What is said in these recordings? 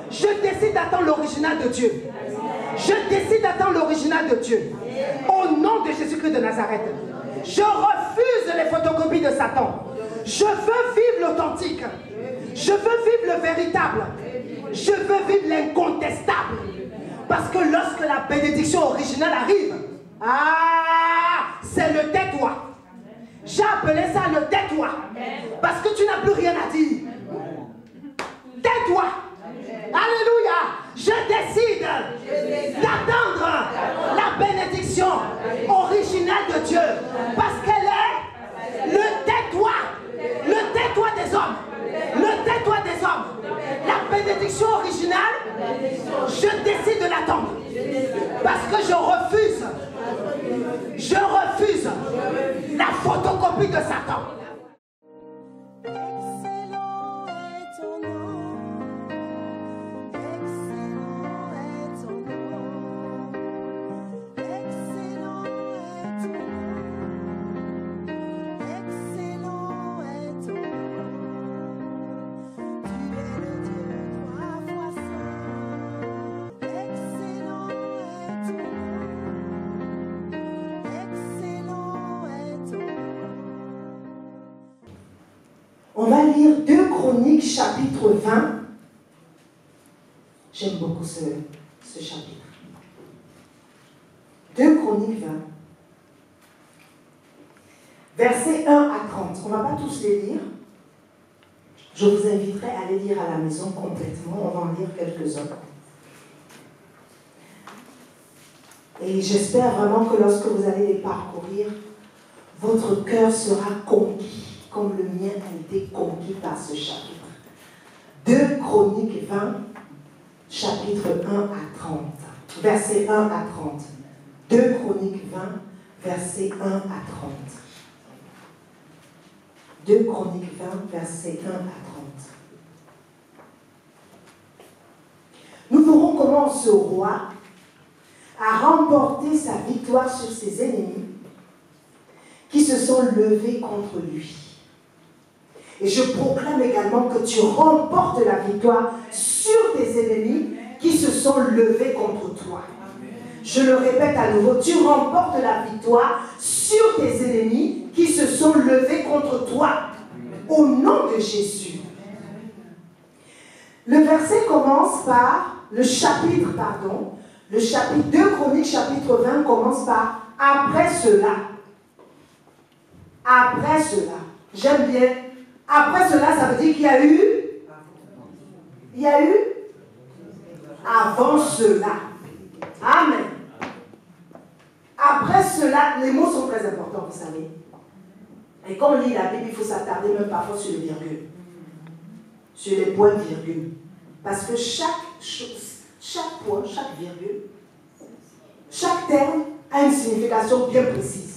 Je décide d'attendre l'original de Dieu. Je décide d'attendre l'original de Dieu. Au nom de Jésus-Christ de Nazareth. Je refuse les photocopies de Satan. Je veux vivre l'authentique. Je veux vivre le véritable. Je veux vivre l'incontestable. Parce que lorsque la bénédiction originale arrive, c'est le tais-toi. J'ai appelé ça le tais-toi. Parce que tu n'as plus rien à dire. Tais-toi. Alléluia. Je décide d'attendre la bénédiction originale de Dieu. Parce qu'elle est le tais-toi. Le tais-toi des hommes. Le tais-toi des hommes. La bénédiction originale, je décide de l'attendre. Parce que je refuse la photocopie de Satan. On va lire 2 Chroniques chapitre 20. J'aime beaucoup ce chapitre. 2 Chroniques 20. Versets 1 à 30. On ne va pas tous les lire. Je vous inviterai à les lire à la maison complètement. On va en lire quelques-uns. Et j'espère vraiment que lorsque vous allez les parcourir, votre cœur sera conquis, comme le mien a été conquis par ce chapitre. 2 Chroniques 20, chapitre 1 à 30. Verset 1 à 30. 2 Chroniques 20, verset 1 à 30. 2 Chroniques 20, verset 1 à 30. Nous verrons comment ce roi a remporté sa victoire sur ses ennemis qui se sont levés contre lui. Et je proclame également que tu remportes la victoire sur tes ennemis qui se sont levés contre toi. Je le répète à nouveau, tu remportes la victoire sur tes ennemis qui se sont levés contre toi. Au nom de Jésus. Le verset commence par, le chapitre 2 Chroniques chapitre 20 commence par « Après cela ». Après cela. J'aime bien. Après cela, ça veut dire qu'il y a eu. Il y a eu avant cela. Amen. Après cela, les mots sont très importants, vous savez. Et quand on lit la Bible, il faut s'attarder même parfois sur les virgules. Sur les points virgules. Parce que chaque chose, chaque point, chaque virgule, chaque terme a une signification bien précise.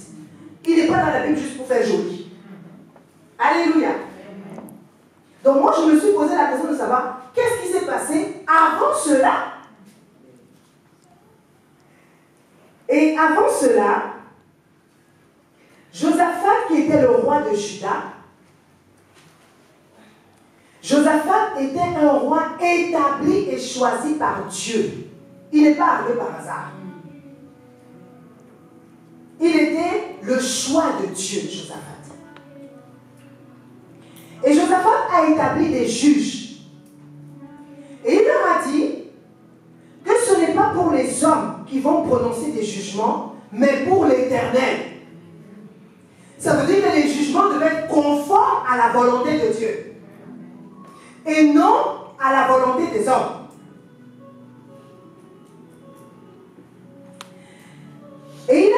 Il n'est pas dans la Bible juste pour faire joli. Alléluia. Donc moi, je me suis posé la question de savoir qu'est-ce qui s'est passé avant cela. Et avant cela, Josaphat, qui était le roi de Juda, Josaphat était un roi établi et choisi par Dieu. Il n'est pas arrivé par hasard. Il était le choix de Dieu, Josaphat. Et Josaphat a établi des juges. Et il leur a dit que ce n'est pas pour les hommes qui vont prononcer des jugements, mais pour l'Éternel. Ça veut dire que les jugements devaient être conformes à la volonté de Dieu. Et non à la volonté des hommes. Et il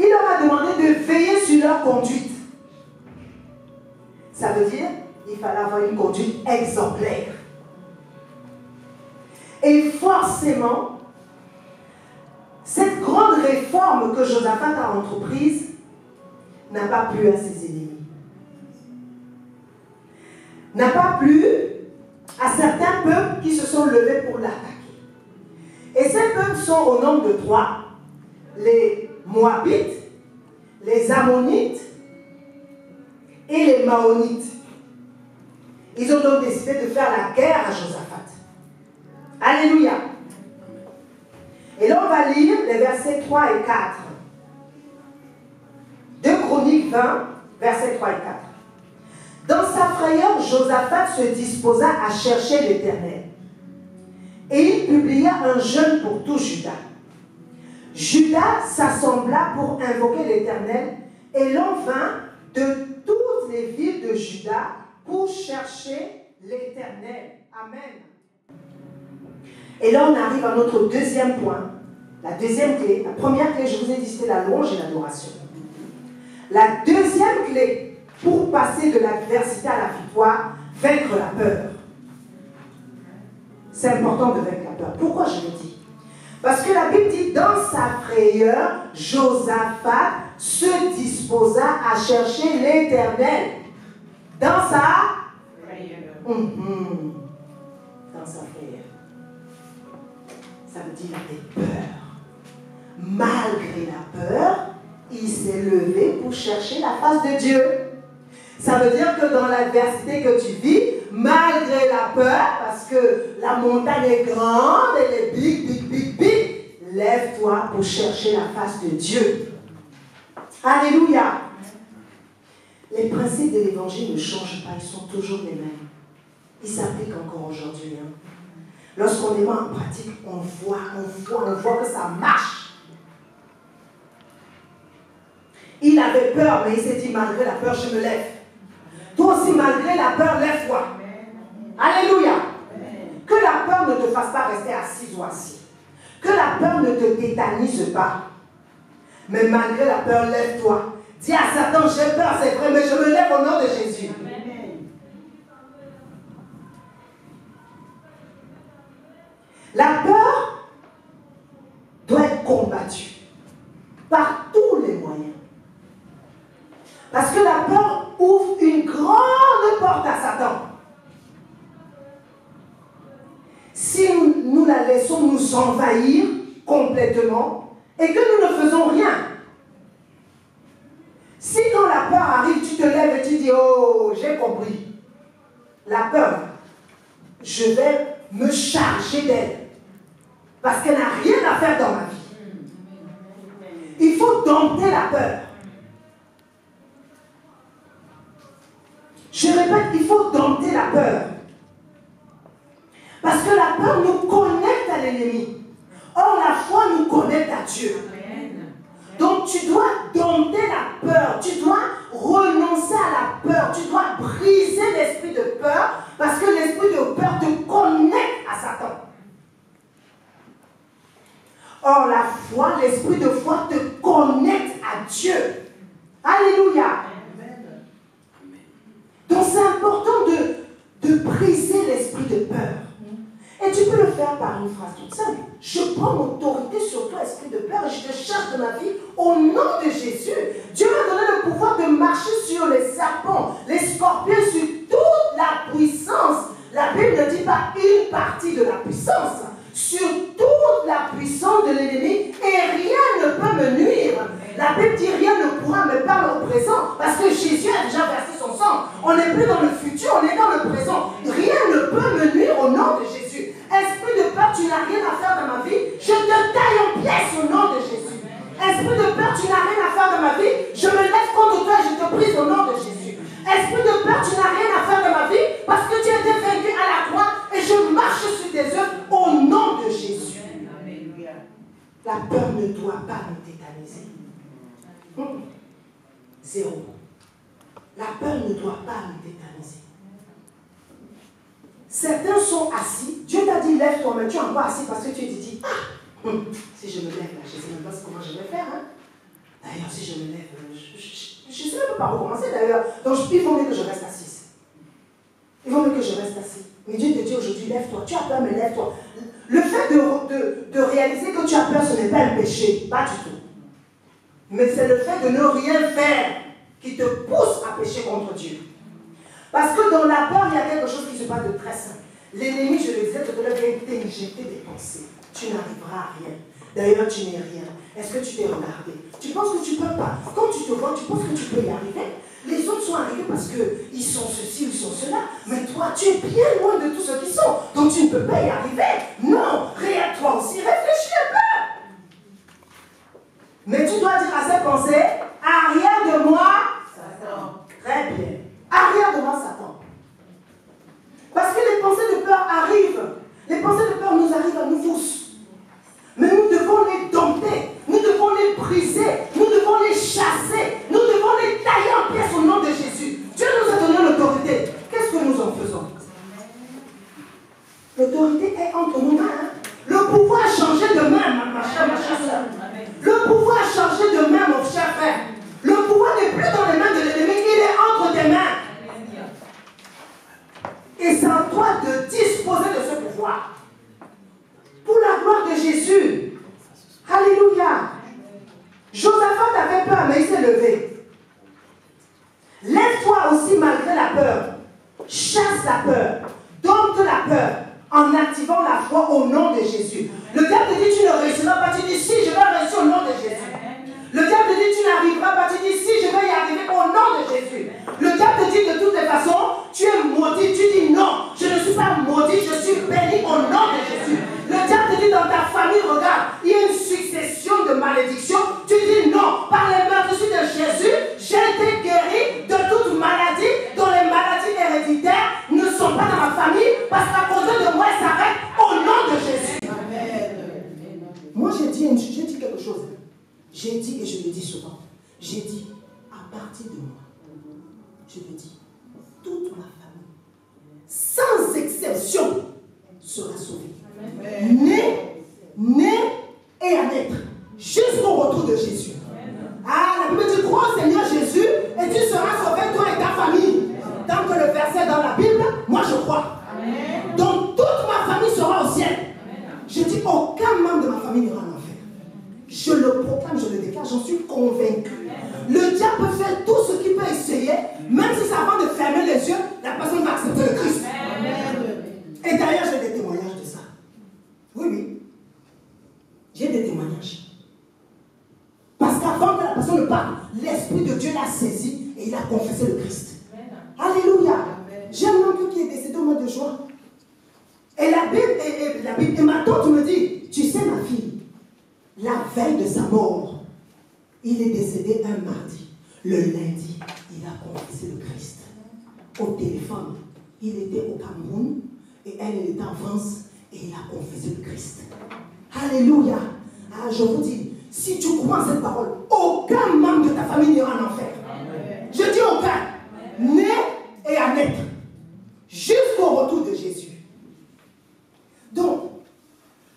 leur a demandé de veiller sur leur conduite. Ça veut dire qu'il fallait avoir une conduite exemplaire. Et forcément, cette grande réforme que Josaphat a entreprise n'a pas plu à ses ennemis. N'a pas plu à certains peuples qui se sont levés pour l'attaquer. Et ces peuples sont au nombre de 3. Les Moabites, les Ammonites et les Maonites. Ils ont donc décidé de faire la guerre à Josaphat. Alléluia. Et là, on va lire les versets 3 et 4. 2 Chroniques 20, versets 3 et 4. Dans sa frayeur, Josaphat se disposa à chercher l'Éternel. Et il publia un jeûne pour tout Juda. Juda s'assembla pour invoquer l'Éternel, et l'on vint de toutes les villes de Juda pour chercher l'Éternel. Amen. Et là, on arrive à notre deuxième point. La deuxième clé. La première clé, je vous ai dit, c'était la louange et l'adoration. La deuxième clé pour passer de l'adversité à la victoire, vaincre la peur. C'est important de vaincre la peur. Pourquoi je le dis? Parce que la Bible dit, dans sa frayeur, Josaphat se disposa à chercher l'Éternel. Dans sa frayeur. Dans sa frayeur. Ça veut dire des peurs. Malgré la peur, il s'est levé pour chercher la face de Dieu. Ça veut dire que dans l'adversité que tu vis, malgré la peur, parce que la montagne est grande, elle est big, lève-toi pour chercher la face de Dieu. Alléluia. Les principes de l'évangile ne changent pas, ils sont toujours les mêmes. Ils s'appliquent encore aujourd'hui. Lorsqu'on les met en pratique, on voit que ça marche. Il avait peur, mais il s'est dit, malgré la peur, je me lève. Toi aussi, malgré la peur, lève-toi. Alléluia. Que la peur ne te fasse pas rester assis ou assis. Que la peur ne te tétanise pas. Mais malgré la peur, lève-toi. Dis à Satan, j'ai peur, c'est vrai, mais je me lève au nom de Jésus. Amen. La peur doit être combattue par tous les moyens. Parce que la peur ouvre une grande porte à Satan. Si nous la laissons nous envahir complètement et que nous ne faisons rien. Si quand la peur arrive, tu te lèves et tu dis, oh, j'ai compris. La peur, je vais me charger d'elle. Parce qu'elle n'a rien à faire dans ma vie. Il faut dompter la peur. Je répète, il faut dompter la peur. Parce que la peur nous connecte à l'ennemi. Or, la foi nous connecte à Dieu. Donc, tu dois dompter la peur. Tu dois renoncer à la peur. Tu dois briser l'esprit de peur. Parce que l'esprit de peur te connecte à Satan. Or, la foi, l'esprit de foi te connecte à Dieu. Alléluia. Donc, c'est important de briser l'esprit de peur. Et tu peux le faire par une phrase toute simple. Je prends autorité sur toi, esprit de peur, et je te charge de ma vie au nom de Jésus. Dieu m'a donné le pouvoir de marcher sur les serpents, les scorpions, sur toute la puissance. La Bible ne dit pas une partie de la puissance. Sur toute la puissance de l'ennemi, et rien ne peut me nuire. La Bible dit rien ne pourra me parler au présent, parce que Jésus a déjà versé son sang. On n'est plus dans le futur, on est dans le présent. Rien ne peut me nuire au nom de Jésus. Esprit de peur, tu n'as rien à faire dans ma vie. Je te taille en pièces au nom de Jésus. Esprit de peur, tu n'as rien à faire dans ma vie. Je me lève contre toi et je te brise au nom de Jésus. Esprit de peur, tu n'as rien à faire dans ma vie parce que tu as été vaincu à la croix et je marche sur tes œuvres au nom de Jésus. La peur ne doit pas nous tétaniser. Zéro. La peur ne doit pas nous tétaniser. Certains sont assis. Dieu t'a dit lève-toi, mais tu es encore assis parce que tu te dis si je me lève là, je ne sais même pas comment je vais faire. D'ailleurs, si je me lève, je ne sais même pas par où commencer d'ailleurs. Donc il vaut mieux que je reste assise. Il vaut mieux que je reste assis. Mais Dieu te dit aujourd'hui lève-toi. Tu as peur, mais lève-toi. Le fait de réaliser que tu as peur, ce n'est pas un péché, pas du tout. Mais c'est le fait de ne rien faire qui te pousse à pécher contre Dieu. Parce que dans la peur, il y a quelque chose qui se passe de très simple. L'ennemi, je le disais tout à l'heure, vient t'injecter des pensées. Tu n'arriveras à rien. D'ailleurs, tu n'es rien. Est-ce que tu t'es regardé? Tu penses que tu ne peux pas. Quand tu te vois, tu penses que tu peux y arriver. Les autres sont arrivés parce qu'ils sont ceci ou ils sont cela. Mais toi, tu es bien loin de tous ceux qui sont. Donc tu ne peux pas y arriver. Non, regarde toi aussi, réfléchis un peu. Mais tu dois dire à cette pensée, arrière de moi, Satan. Très bien. Arrière de moi, Satan. Parce que les pensées de peur arrivent. Les pensées de peur nous arrivent à nous tous. Mais nous devons les dompter, nous devons les briser, nous devons les chasser, nous devons les tailler en pièces au nom de Jésus. Dieu nous a donné l'autorité. Qu'est-ce que nous en faisons? L'autorité est entre nos mains. Hein? Le pouvoir a changé de main, ma chère soeur. Le pouvoir a changé de main, mon cher frère. Le pouvoir n'est plus dans les mains de l'ennemi, il est entre tes mains. Et c'est à toi de disposer de ce pouvoir. Pour la gloire de Jésus. Alléluia. Josaphat avait peur, mais il s'est levé. Lève-toi aussi malgré la peur. Chasse la peur. Dompte la peur en activant la foi au nom de Jésus. Le diable te dit tu ne réussiras pas. Tu dis si, je vais réussir au nom de Jésus. Le diable te dit tu n'arriveras pas. Tu dis si, je vais y arriver au nom de Jésus. Le diable te dit de toutes les façons tu es maudit. Tu dis non, je ne suis pas maudit, je suis béni au nom de Jésus. Le diable te dit dans ta famille, regarde, il y a une succession de malédictions. Tu dis non, par les meurtres de Jésus, j'ai été guéri de toute maladie, dont les maladies héréditaires ne sont pas dans ma famille, parce qu'à cause de moi, elles s'arrêtent au nom de Jésus. Amen. Moi, j'ai dit quelque chose. J'ai dit, et je le dis souvent, j'ai dit, à partir de moi, je le dis, toute ma famille, sans exception, sera sauvée. Né et à naître, jusqu'au retour de Jésus. Ah, la Bible dit, crois au Seigneur Jésus et tu seras sauvé, toi et ta famille. Tant que le verset est dans la Bible, moi je crois. Amen. Donc toute ma famille sera au ciel. Je dis, aucun membre de ma famille n'ira en enfer. Je le proclame, je le déclare, j'en suis convaincu. Le diable peut faire tout ce qu'il peut essayer, même si c'est avant de fermer les yeux, la personne va accepter le Christ. Amen. Et d'ailleurs, j'ai des témoignages de ça. Oui, oui. J'ai des témoignages. Parce qu'avant que la personne ne parle, l'Esprit de Dieu l'a saisi et il a confessé le Christ. Amen. Alléluia. J'ai un oncle qui est décédé au mois de juin. Et la Bible, et ma tante me dit, tu sais ma fille, la veille de sa mort, il est décédé un mardi. Le lundi, il a confessé le Christ. Au téléphone, il était au Cameroun et elle était en France et il a confessé le Christ. Alléluia. Ah, je vous dis, si tu crois en cette parole, aucun membre de ta famille n'ira en enfer. Amen. Je dis aucun. Amen. Né et à naître. Jusqu'au retour de Jésus. Donc,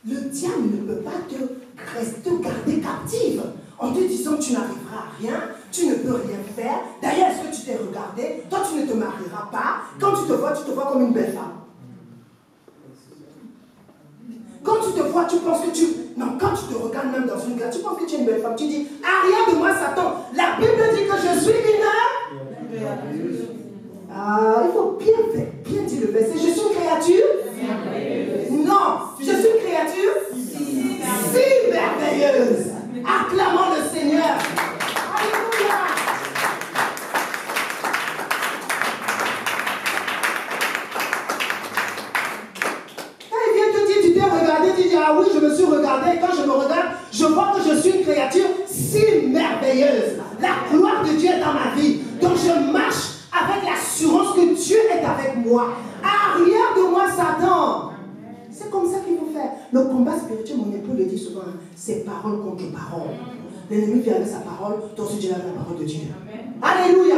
le diable ne peut pas te garder captive en te disant que tu n'arriveras à rien, tu ne peux rien faire. D'ailleurs, est-ce que tu t'es regardé? Toi, tu ne te marieras pas. Quand tu te vois comme une belle femme. Quand tu te vois, tu penses que tu... Non, quand tu te regardes même dans une glace, tu penses que tu es une belle femme. Tu dis, arrière de moi, Satan. La Bible dit que je suis une... il faut bien dire le verset. Je suis une créature. Non, je suis une créature si merveilleuse. Acclamons le Seigneur. Alléluia. Quand il vient te dire, tu t'es regardé, tu dis, ah oui, je me suis regardé. Quand je me regarde, je vois que je suis une créature si merveilleuse. La gloire de Dieu est dans ma vie. Donc je marche avec l'assurance que Dieu est avec moi. Arrière de moi, Satan. C'est comme ça qu'il faut faire. Le combat spirituel, mon époux le dit souvent, c'est parole contre parole. L'ennemi vient avec sa parole, toi aussi tu as la parole de Dieu. Amen. Alléluia.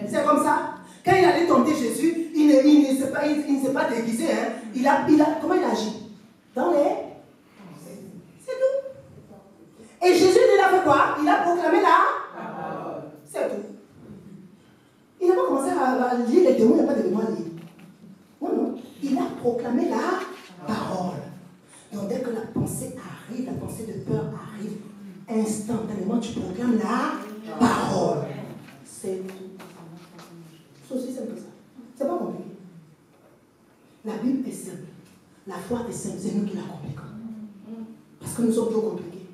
C'est comme ça. Quand il allait tenter Jésus, il ne s'est pas déguisé. Hein. Comment il agit? Dans les... C'est tout. Et Jésus, il a fait quoi? Il a proclamé la parole. C'est tout. Il n'a pas commencé à lire les démons, il n'y a pas de démons à lire. Non, non. Il a proclamé la parole. Donc dès que la pensée arrive, la pensée de peur arrive, instantanément tu proclames la parole. C'est tout. C'est aussi simple que ça. C'est pas compliqué. La Bible est simple. La foi est simple. C'est nous qui la compliquons. Parce que nous sommes trop compliqués.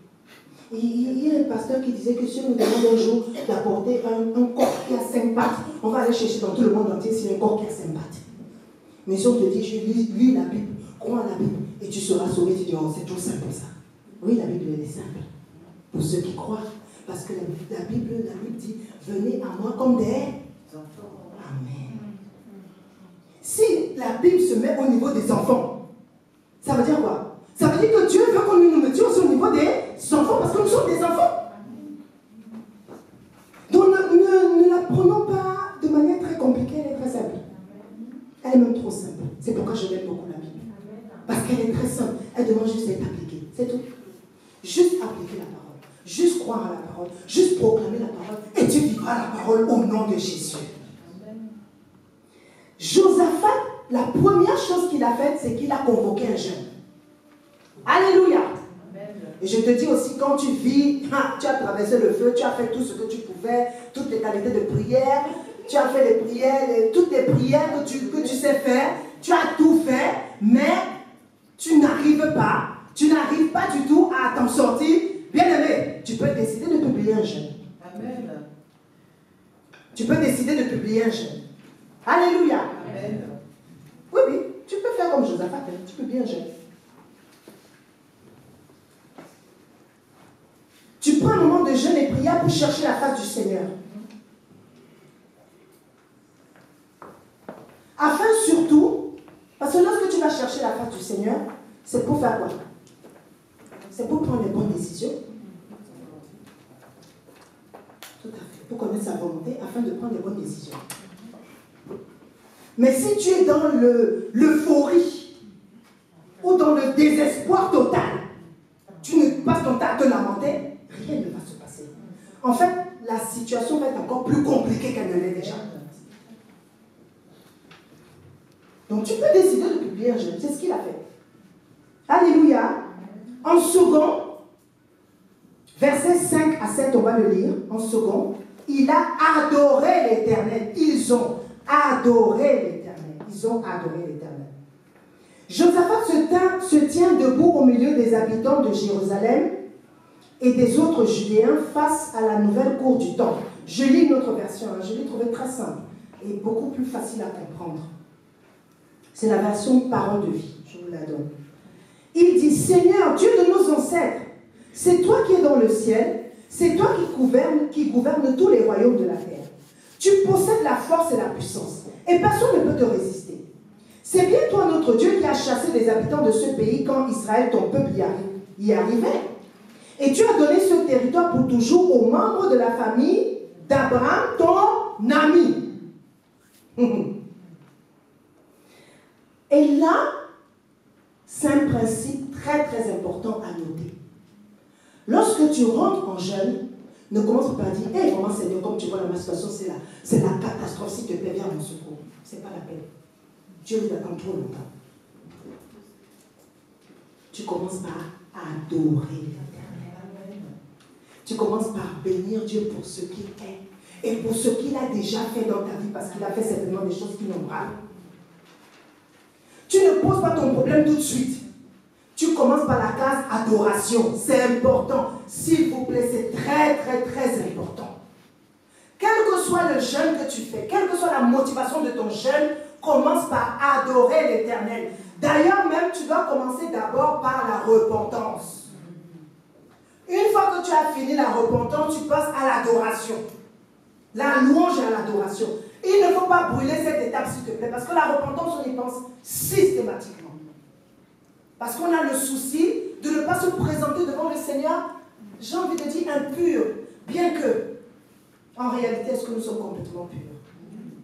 Il y a un pasteur qui disait que si on nous demande un jour d'apporter un corps qui a 5 pattes, on va aller chercher dans tout le monde entier s'il y a un corps qui a 5 pattes. Mais si on te dit, je lis la Bible, crois en la Bible, et tu seras sauvé, tu dis, oh, c'est trop simple ça. Oui, la Bible est simple. Pour ceux qui croient. Parce que la Bible dit, venez à moi comme des enfants. Amen. Si la Bible se met au niveau des enfants, ça veut dire quoi? Ça veut dire que Dieu veut qu'on nous mettions au niveau des enfants parce que nous sommes des enfants. Donc ne la prenons pas de manière très compliquée, elle est très simple. Elle est même trop simple. C'est pourquoi je l'aime beaucoup la Bible. Parce qu'elle est très simple. Elle demande juste d'être appliquée. C'est tout. Juste appliquer la parole. Juste croire à la parole. Juste proclamer la parole. Et tu vivras la parole au nom de Jésus. Josaphat, la première chose qu'il a faite, c'est qu'il a convoqué un jeûne. Alléluia. Et je te dis aussi, quand tu vis, tu as traversé le feu, tu as fait tout ce que tu pouvais, toutes les qualités de prière, tu as fait les prières, toutes les prières que tu sais faire, tu as tout fait, mais tu n'arrives pas du tout à t'en sortir. Bien aimé, tu peux décider de publier un jeûne. Amen. Tu peux décider de publier un jeûne. Alléluia. Amen. Oui, tu peux faire comme Josaphat, tu peux bien jeûner. Tu prends un moment de jeûne et prière pour chercher la face du Seigneur. Afin surtout, parce que lorsque tu vas chercher la face du Seigneur, c'est pour faire quoi? C'est pour prendre les bonnes décisions. Tout à fait. Pour connaître sa volonté afin de prendre les bonnes décisions. Mais si tu es dans l'euphorie ou dans le désespoir total, tu ne passes ton temps à te lamenter, rien ne va se passer. En fait, la situation va être encore plus compliquée qu'elle ne l'est déjà. Donc tu peux décider de publier un jeûne, c'est ce qu'il a fait. Alléluia. En second, versets 5 à 7, on va le lire. En second, il a adoré l'Éternel. Ils ont adoré l'Éternel. Ils ont adoré l'Éternel. Josaphat se tient debout au milieu des habitants de Jérusalem et des autres Judéens face à la nouvelle cour du temple. Je lis une autre version, je l'ai trouvée très simple et beaucoup plus facile à comprendre. C'est la version parole de vie, je vous la donne. Il dit, Seigneur, Dieu de nos ancêtres, c'est toi qui es dans le ciel, c'est toi qui gouverne tous les royaumes de la terre. Tu possèdes la force et la puissance, et personne ne peut te résister. C'est bien toi, notre Dieu, qui as chassé les habitants de ce pays quand Israël, ton peuple, y arrivait. Et tu as donné ce territoire pour toujours aux membres de la famille d'Abraham, ton ami. Et là, c'est un principe très très important à noter. Lorsque tu rentres en jeûne, ne commence pas à dire, hé, vraiment Seigneur, comme tu vois la situation, c'est la catastrophe, s'il te plaît, viens à mon secours. Ce n'est pas la peine. Dieu nous attend trop longtemps. Tu commences par adorer l'Éternel. Tu commences par bénir Dieu pour ce qu'il est et pour ce qu'il a déjà fait dans ta vie, parce qu'il a fait certainement des choses innombrables. Tu ne poses pas ton problème tout de suite. Tu commences par la case adoration. C'est important. S'il vous plaît, c'est très, très, très important. Quel que soit le jeûne que tu fais, quelle que soit la motivation de ton jeûne, commence par adorer l'Éternel. D'ailleurs, même, tu dois commencer d'abord par la repentance. Une fois que tu as fini la repentance, tu passes à l'adoration. La louange et à l'adoration. Il ne faut pas brûler cette étape, s'il te plaît, parce que la repentance, on y pense systématiquement. Parce qu'on a le souci de ne pas se présenter devant le Seigneur, j'ai envie de dire impur, bien que, en réalité, est-ce que nous sommes complètement purs?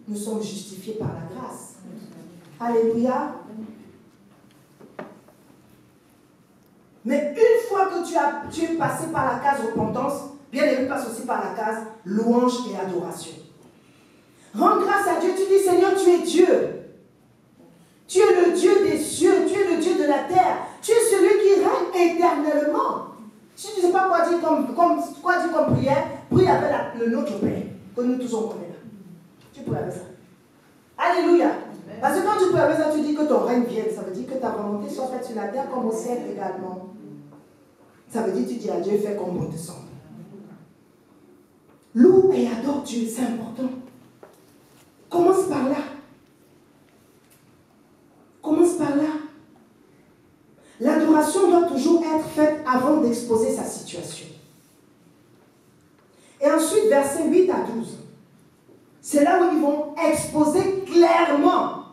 Nous sommes justifiés par la grâce. Alléluia. Mais une fois que tu es passé par la case repentance, bien aimé, passe aussi par la case louange et adoration. Rends grâce à Dieu, tu dis Seigneur, tu es Dieu. Tu es le Dieu des cieux, tu es le Dieu de la terre. Tu es celui qui règne éternellement. Si tu ne sais pas quoi dire comme prière, prie avec le Notre Père, que nous tous on connaît là. Tu pries avec ça. Alléluia. Parce que quand tu pries avec ça, tu dis que ton règne vienne. Ça veut dire que ta volonté soit faite sur la terre comme au ciel également. Ça veut dire que tu dis à Dieu, fais comme bon te semble. Loue et adore Dieu, c'est important. Commence par là. Commence par là. L'adoration doit toujours être faite avant d'exposer sa situation. Et ensuite, versets 8 à 12. C'est là où ils vont exposer clairement,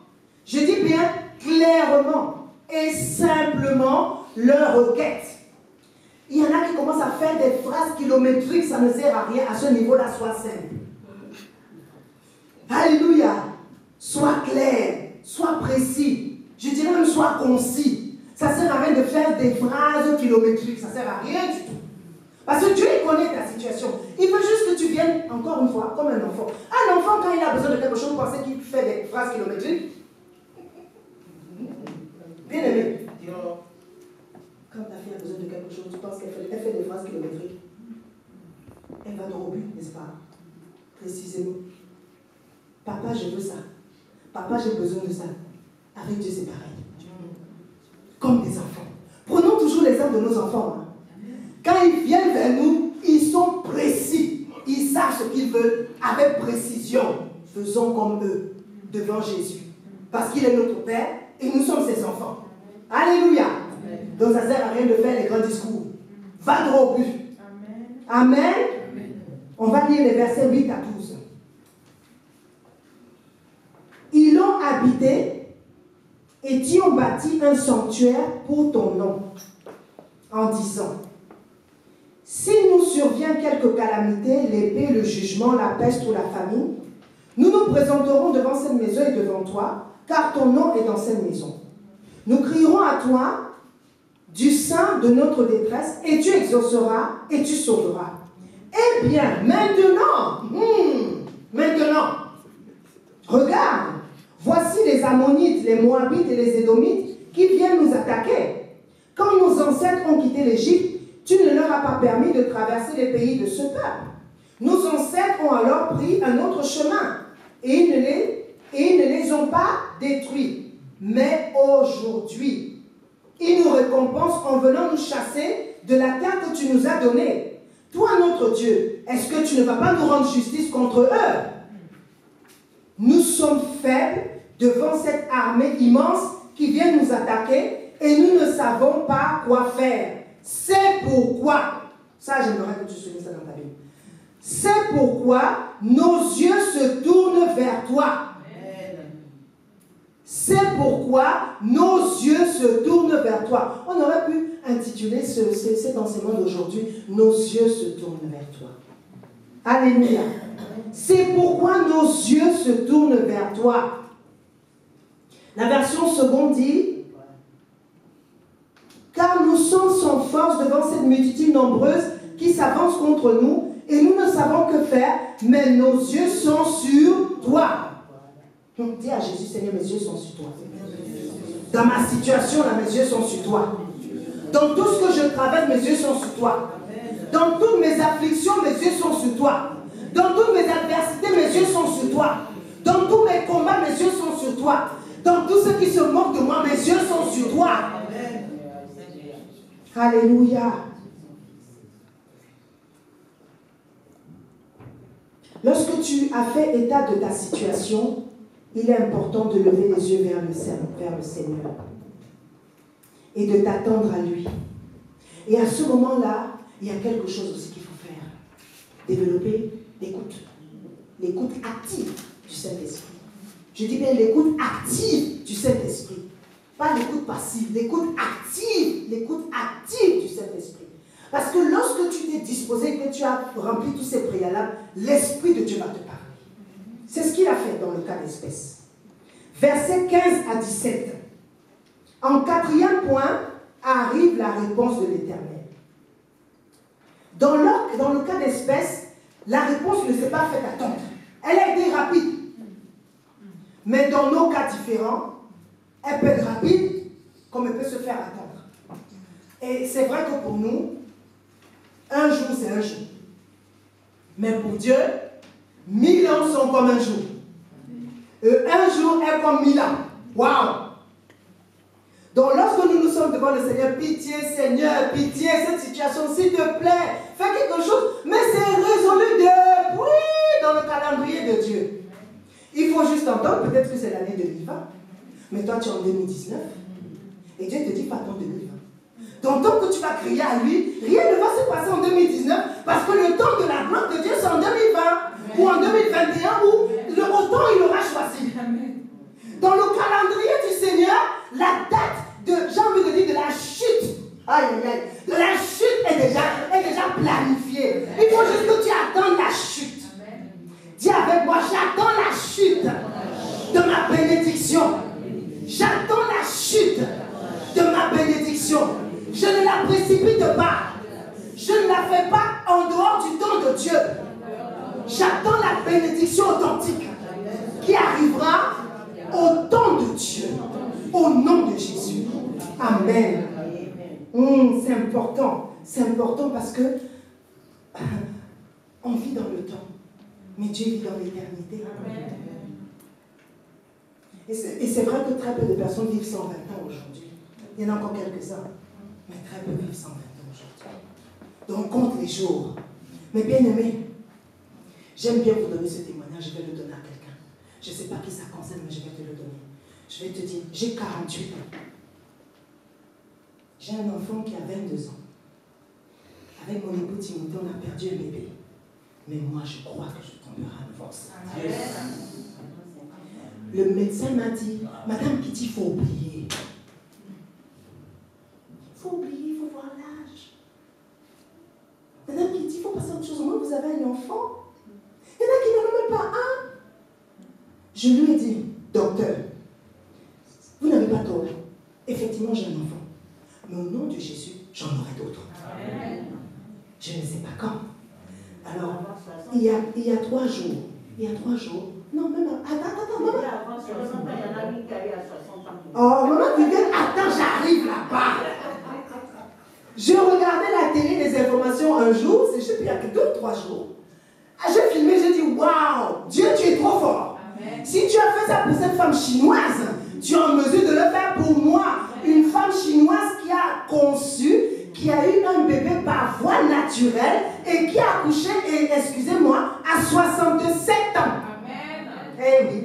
je dis bien clairement et simplement leur requête. Il y en a qui commencent à faire des phrases kilométriques, ça ne sert à rien. À ce niveau-là, sois simple. Alléluia. Sois clair, sois précis. Je dirais même sois concis. Ça ne sert à rien de faire des phrases kilométriques, ça ne sert à rien du tout. Parce que Dieu connaît ta situation. Il veut juste que tu viennes, encore une fois, comme un enfant. Un enfant, quand il a besoin de quelque chose, vous pensez qu'il fait des phrases kilométriques? Bien aimé. Quand ta fille a besoin de quelque chose, tu penses qu'elle fait des phrases kilométriques? Elle va droit au but, n'est-ce pas? Précisément. Papa, je veux ça. Papa, j'ai besoin de ça. Avec Dieu, c'est pareil. Comme des enfants. Prenons toujours l'exemple de nos enfants. Hein. Quand ils viennent vers nous, ils sont précis. Ils savent ce qu'ils veulent avec précision. Faisons comme eux devant Jésus. Parce qu'il est notre Père et nous sommes ses enfants. Alléluia. Donc ça ne sert à rien de faire les grands discours. Va droit au but. Amen. Amen. On va lire les versets 8 à 12. Ils l'ont habité et t'y ont bâti un sanctuaire pour ton nom, en disant: s'il nous survient quelque calamité, l'épée, le jugement, la peste ou la famine, nous nous présenterons devant cette maison et devant toi, car ton nom est dans cette maison. Nous crierons à toi du sein de notre détresse, et tu exauceras et tu sauveras. Eh bien, maintenant, regarde, voici les Ammonites, les Moabites et les Édomites qui viennent nous attaquer. Quand nos ancêtres ont quitté l'Égypte, tu ne leur as pas permis de traverser les pays de ce peuple. Nos ancêtres ont alors pris un autre chemin et ils ne les ont pas détruits. Mais aujourd'hui, ils nous récompensent en venant nous chasser de la terre que tu nous as donnée. Toi, notre Dieu, est-ce que tu ne vas pas nous rendre justice contre eux? Nous sommes faibles devant cette armée immense qui vient nous attaquer et nous ne savons pas quoi faire. C'est pourquoi, ça j'aimerais que tu soulignes ça dans ta Bible, c'est pourquoi nos yeux se tournent vers toi. C'est pourquoi nos yeux se tournent vers toi. On aurait pu intituler cet enseignement d'aujourd'hui, nos yeux se tournent vers toi. Alléluia. C'est pourquoi nos yeux se tournent vers toi. La version seconde dit: car nous sommes sans force devant cette multitude nombreuse qui s'avance contre nous, et nous ne savons que faire, mais nos yeux sont sur toi. Donc dis à Jésus: Seigneur, mes yeux sont sur toi. Dans ma situation, là, mes yeux sont sur toi. Dans tout ce que je traverse, mes yeux sont sur toi. Dans toutes mes afflictions, mes yeux sont sur toi. Dans toutes mes adversités, mes yeux sont sur toi. Dans tous mes combats, mes yeux sont sur toi. Dans tout ce qui se moque de moi, mes yeux sont sur toi. Alléluia. Lorsque tu as fait état de ta situation, il est important de lever les yeux vers le Seigneur et de t'attendre à lui. Et à ce moment-là, il y a quelque chose aussi qu'il faut faire. Développer l'écoute. L'écoute active du Saint-Esprit. Je dis bien l'écoute active du Saint-Esprit. Pas l'écoute passive, l'écoute active du Saint-Esprit. Parce que lorsque tu t'es disposé, que tu as rempli tous ces préalables, l'Esprit de Dieu va te parler. C'est ce qu'il a fait dans le cas d'espèce. Versets 15 à 17. En quatrième point, arrive la réponse de l'Éternel. Dans le cas d'espèce, la réponse ne s'est pas faite attendre. Elle a été rapide. Mais dans nos cas différents, elle peut être rapide, comme elle peut se faire attendre. Et c'est vrai que pour nous, un jour c'est un jour. Mais pour Dieu, 1000 ans sont comme un jour. Et un jour est comme 1000 ans. Waouh! Donc lorsque nous nous sommes devant le Seigneur, pitié Seigneur, pitié, cette situation, s'il te plaît, fais quelque chose. Mais c'est résolu depuis dans le calendrier de Dieu. Il faut juste entendre, peut-être que c'est l'année 2020, mais toi tu es en 2019, et Dieu te dit pas attends 2020. Donc tant que tu vas crier à lui, rien ne va se passer en 2019, parce que le temps de la gloire de Dieu c'est en 2020, ou en 2021, ou au temps il aura choisi. Dans le calendrier du Seigneur, la date de, j'ai envie de dire, de la chute, de la chute est déjà planifiée. Il faut juste que tu attendes la chute. Dis avec moi, j'attends la chute de ma bénédiction. J'attends la chute de ma bénédiction. Je ne la précipite pas. Je ne la fais pas en dehors du temps de Dieu. J'attends la bénédiction authentique qui arrivera au temps de Dieu, au nom de Jésus. Amen. C'est important parce que on vit dans le temps, mais Dieu vit dans l'éternité. Et c'est vrai que très peu de personnes vivent 120 ans aujourd'hui. Il y en a encore quelques-uns, mais très peu vivent 120 ans aujourd'hui. Donc compte les jours. Mais bien aimé, j'aime bien vous donner ce témoignage, je vais le donner à quelqu'un. Je ne sais pas qui ça concerne, mais je vais te le donner. Je vais te dire, j'ai 48 ans. J'ai un enfant qui a 22 ans. Avec mon époux Timothée, on a perdu un bébé. Mais moi, je crois que je tomberai en force. Le médecin m'a dit, Madame Kitty, il faut oublier. Il faut oublier, il faut voir l'âge. Madame Kitty, il faut passer à autre chose. Moi, vous avez un enfant. Il y en a qui n'en ont même pas un. Je lui ai dit, docteur, vous n'avez pas tort. Effectivement, j'ai un enfant. Mais au nom de Jésus, j'en aurai d'autres. Je ne sais pas quand. Alors, il y a 3 jours, non, même, attends, maman. Oh, maman Vivienne, attends, j'arrive là-bas. Je regardais la télé, les informations un jour, je ne sais plus, il y a que 2 ou 3 jours. J'ai filmé, j'ai dit, waouh, Dieu, tu es trop fort. Amen. Si tu as fait ça pour cette femme chinoise, tu es en mesure de le faire pour moi. Une femme chinoise qui a conçu, qui a eu un bébé par voie naturelle et qui a accouché, excusez-moi, à 67 ans. Amen. Eh oui.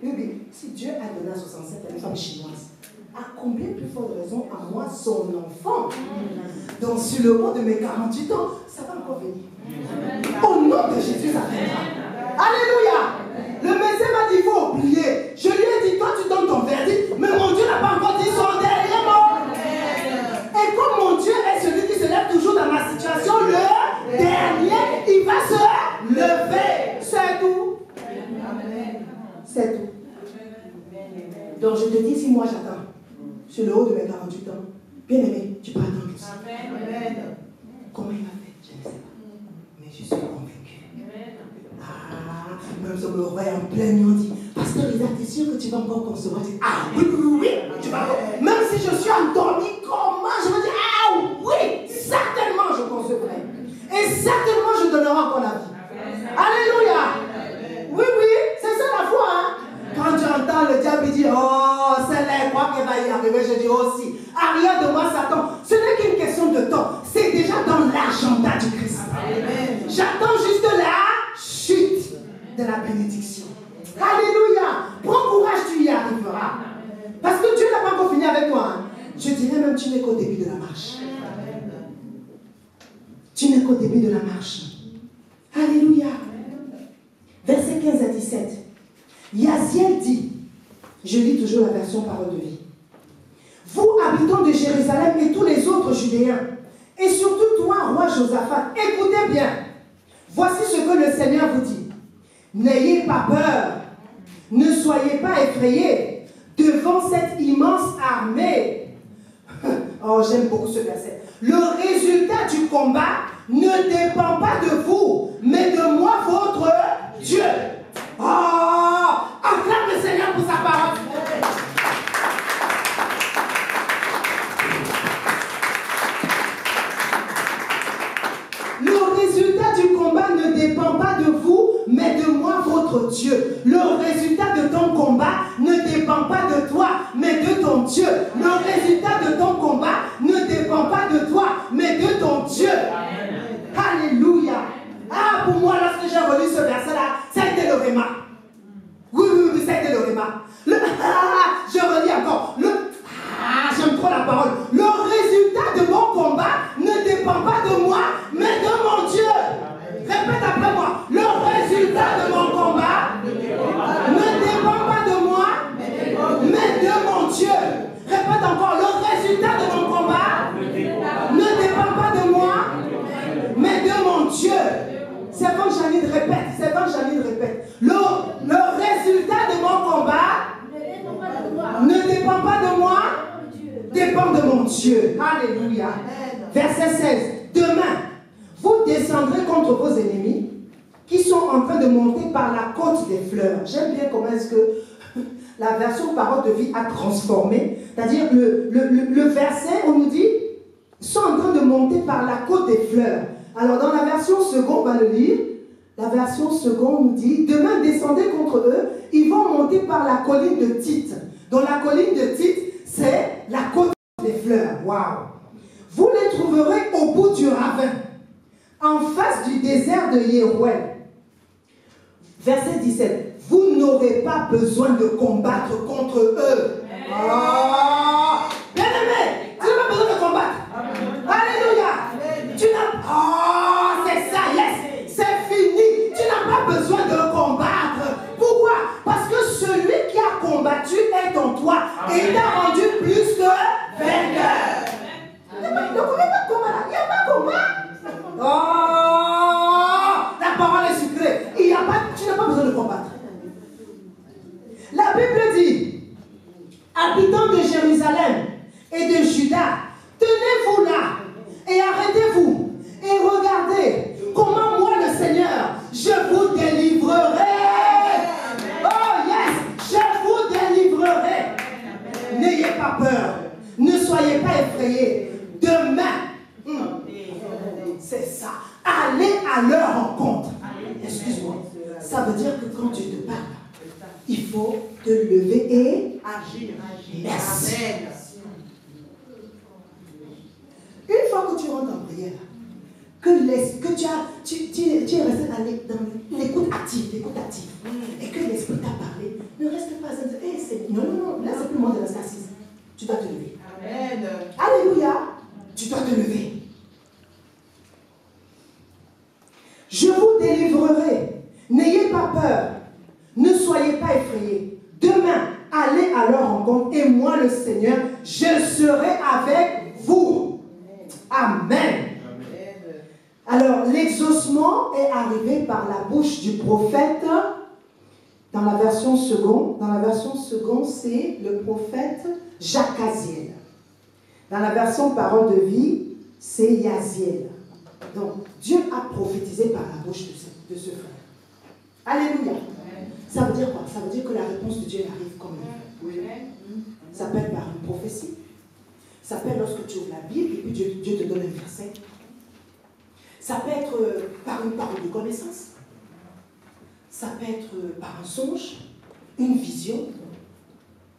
Oui. Si Dieu a donné à 67 à une femme chinoise, à combien plus forte raison à moi, son enfant? Donc sur le haut de mes 48 ans, ça va encore venir. Au nom de Jésus, ça viendra. Alléluia. Le médecin m'a dit, il faut oublier. Je lui ai dit, toi tu donnes ton verdict, mais mon Dieu n'a pas encore dit son dernier mot. Et comme mon Dieu est celui qui se lève toujours dans ma situation, le dernier, il va se lever. C'est tout. C'est tout. Donc je te dis, si moi j'attends, sur le haut de mes 48 ans, bien aimé, tu peux attendre aussi. Comment il va faire? Je ne sais pas. Mais je suis convaincu. Même si on me voyait en pleine nuit, on dit, Pasteur Lisa, t'es sûr que tu vas encore concevoir? Ah oui, tu vas encore. Même si je suis endormi, comment je me dis, ah oui, certainement je concevrai. Et certainement je donnerai encore la vie. Alléluia. Oui, c'est ça la foi. Hein? Quand tu entends le diable dire, oh, celle-là, quoi qu'elle va y arriver, je dis aussi, arrière de moi, Satan. Ce n'est qu'une question de temps. C'est déjà dans l'agenda du Christ. Amen. J'attends juste la chute de la bénédiction. Alléluia. Prends courage, tu y arriveras. Parce que Dieu n'a pas encore fini avec toi. Hein. Je dirais même, tu n'es qu'au début de la marche. Tu n'es qu'au début de la marche. Alléluia. Versets 15 à 17. Yaziel dit, je lis toujours la version parole de vie. Vous, habitants de Jérusalem et tous les autres Judéens, et surtout toi, roi Josaphat, écoutez bien. Voici ce que le Seigneur vous dit. N'ayez pas peur, ne soyez pas effrayés devant cette immense armée. Oh, j'aime beaucoup ce verset. Le résultat du combat ne dépend pas de vous, mais de moi, votre Dieu. Oh, acclame le Seigneur pour sa parole. Le résultat du combat ne dépend pas de vous, mais de moi, votre Dieu. Le résultat de ton combat ne dépend pas de toi, mais de ton Dieu. Le résultat parole. Le résultat de mon combat ne dépend pas de moi, mais de mon Dieu. Répète après moi. Le résultat de mon combat ne dépend pas de moi, mais de mon Dieu. Répète encore. Le résultat de mon combat ne dépend pas de moi, mais de mon Dieu. C'est quand Janine répète. C'est quand Janine répète. Le résultat de mon combat ne dépend pas de moi, dépend de mon Dieu. Alléluia. Verset 16. Demain, vous descendrez contre vos ennemis qui sont en train de monter par la côte des fleurs. J'aime bien comment est-ce que la version parole de vie a transformé. C'est-à-dire le verset, on nous dit, sont en train de monter par la côte des fleurs. Alors dans la version seconde, on va le lire. La version seconde nous dit, demain descendez contre eux, ils vont monter par la colline de Tite. Donc la colline de Tite, c'est la côte des fleurs. Waouh! Vous les trouverez au bout du ravin, en face du désert de Yérouel. Verset 17. Vous n'aurez pas besoin de combattre contre eux. Oh! Bien-aimé, tu n'as pas besoin de combattre. Alléluia. Tu n'as... Oh, c'est ça, yes. C'est fini. Tu n'as pas besoin de combattre. Pourquoi? Parce que celui qui a combattu est en toi et t'a rendu plus que vainqueur. Il n'y a pas de combat là. Il n'y a pas de combat. Oh, la parole est sucrée. Tu n'as pas besoin de combattre. La Bible dit, habitants de Jérusalem et de Juda, tenez-vous là et arrêtez-vous et regardez comment moi le Seigneur, je vous délivrerai. Oh yes, je vous délivrerai. N'ayez pas peur, ne soyez pas effrayés. Demain, c'est ça, allez à leur rencontre. Excuse-moi, ça veut dire que quand tu te parles, il faut te lever et agir. Merci. Une fois que tu rentres en prière, que tu es resté dans l'écoute active, et que l'Esprit t'a parlé, ne reste pas non, là c'est plus moi de rester assise. Tu dois te lever. Amen. Alléluia. Tu dois te lever. Je vous délivrerai. N'ayez pas peur. Ne soyez pas effrayés. Demain, allez à leur rencontre et moi, le Seigneur, je serai avec vous. Amen. Alors, l'exaucement est arrivé par la bouche du prophète. Dans la version seconde, c'est le prophète Jacaziel. Dans la version parole de vie, c'est Yaziel. Donc, Dieu a prophétisé par la bouche de ce frère. Alléluia. Ça veut dire quoi? Ça veut dire que la réponse de Dieu arrive comme il veut. Ça peut être par une prophétie. Ça peut être lorsque tu ouvres la Bible et puis Dieu te donne un verset. Ça peut être par une parole de connaissance. Ça peut être par un songe, une vision.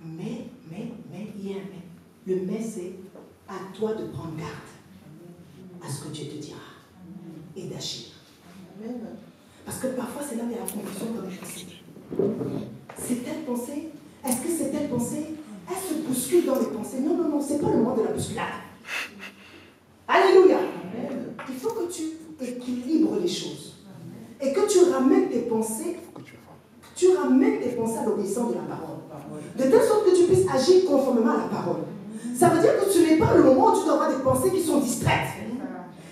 Mais, il y a un mais. Le mais, c'est à toi de prendre garde à ce que Dieu te dira et d'agir. Parce que parfois, c'est là où il y a la confusion dans les pensées. C'est telle pensée? Est-ce que c'est telle pensée? Elle se bouscule dans les pensées. Non, c'est pas le moment de la bousculade. Alléluia. Il faut que tu équilibres les choses. Et que tu ramènes tes pensées, à l'obéissance de la parole. De telle sorte que tu puisses agir conformément à la parole. Ça veut dire que ce n'est pas le moment où tu dois avoir des pensées qui sont distraites.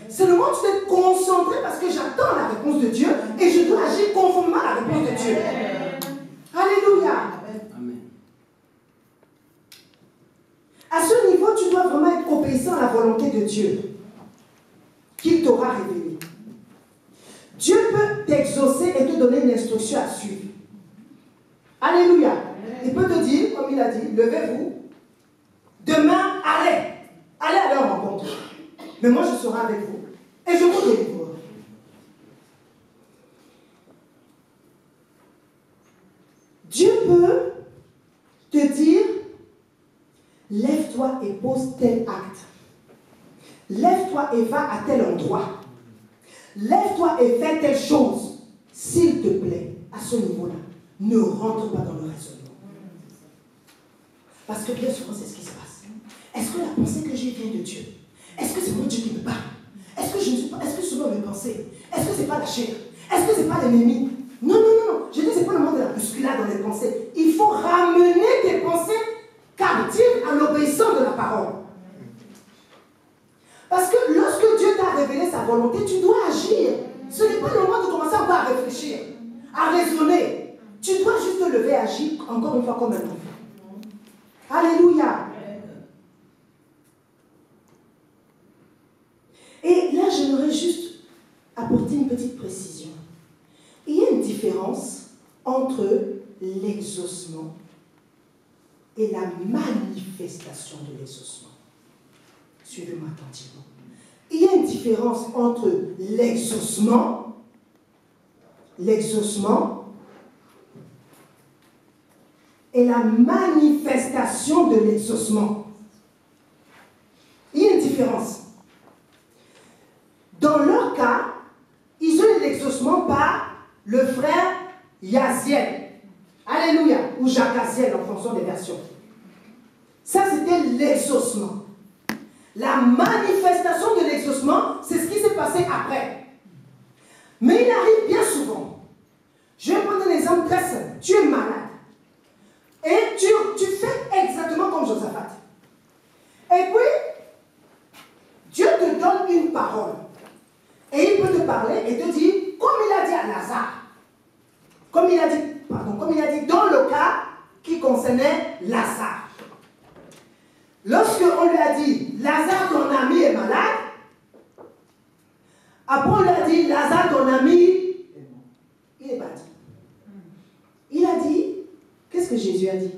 C'est le moment où tu dois être concentré parce que j'attends la réponse de Dieu et je dois agir conformément à la réponse de Dieu. Alléluia. Amen. À ce niveau, tu dois vraiment être obéissant à la volonté de Dieu qu'il t'aura révélée. Dieu peut t'exaucer et te donner une instruction à suivre. Alléluia. Il peut te dire, comme il a dit, levez-vous. Demain, allez à leur rencontre. Mais moi, je serai avec vous. Et je vous délivrerai. Dieu peut te dire, lève-toi et pose tel acte. Lève-toi et va à tel endroit. Lève-toi et fais telle chose. S'il te plaît, à ce niveau-là, ne rentre pas dans le raisonnement. Parce que bien souvent, c'est ce qui se passe. Est-ce est-ce que la pensée que j'ai vient de Dieu? Est-ce que c'est mon Dieu qui me parle? Est-ce que je ne suis pas, est-ce que ce sont mes pensées? Est-ce que ce n'est pas la chair? Est-ce que ce n'est pas l'ennemi? Non, non, non, non. Je dis, ce n'est pas le monde de la bousculade dans les pensées. Il faut ramener tes pensées captives à l'obéissance de la parole. Parce que lorsque Dieu t'a révélé sa volonté, tu dois agir. Ce n'est pas le moment de commencer encore à réfléchir, à raisonner. Tu dois juste te lever et agir encore une fois comme un enfant. Alléluia. Et là, j'aimerais juste apporter une petite précision. Il y a une différence entre l'exaucement et la manifestation de l'exaucement. Suivez-moi attentivement. Il y a une différence entre l'exaucement et la manifestation de l'exaucement. Il y a une différence. Dans leur cas, ils ont eu l'exaucement par le frère Yaziel. Alléluia. Ou Jacaziel en fonction des versions. Ça, c'était l'exaucement. La manifestation de l'exaucement, c'est ce qui s'est passé après. Mais il arrive bien souvent. Je vais prendre un exemple très simple. Tu es malade. Et tu fais exactement comme Josaphat. Et puis, Dieu te donne une parole. Et il peut te parler et te dire, comme il a dit à Lazare, comme il a dit dans le cas qui concernait Lazare. Lorsqu'on lui a dit, Lazare, ton ami est malade, après on lui a dit, Lazare, ton ami, il n'est pas dit. Il a dit, qu'est-ce que Jésus a dit?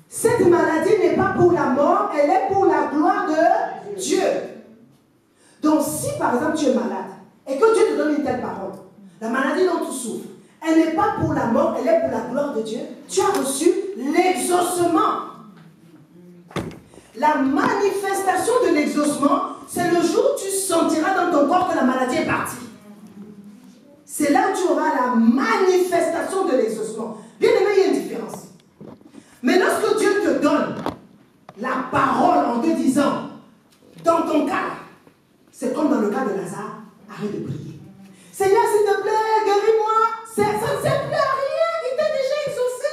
Cette maladie n'est pas pour la mort, elle est pour la gloire de Dieu. Donc si par exemple tu es malade, et que Dieu te donne une telle parole, la maladie dont tu souffres, elle n'est pas pour la mort, elle est pour la gloire de Dieu, tu as reçu l'exaucement. La manifestation de l'exaucement, c'est le jour où tu sentiras dans ton corps que la maladie est partie. C'est là où tu auras la manifestation de l'exaucement. Bien aimé, il y a une différence. Mais lorsque Dieu te donne la parole en te disant, dans ton cas, c'est comme dans le cas de Lazare, arrête de prier. Seigneur, s'il te plaît, guéris-moi. Ça ne sert plus à rien, il t'a déjà exaucé.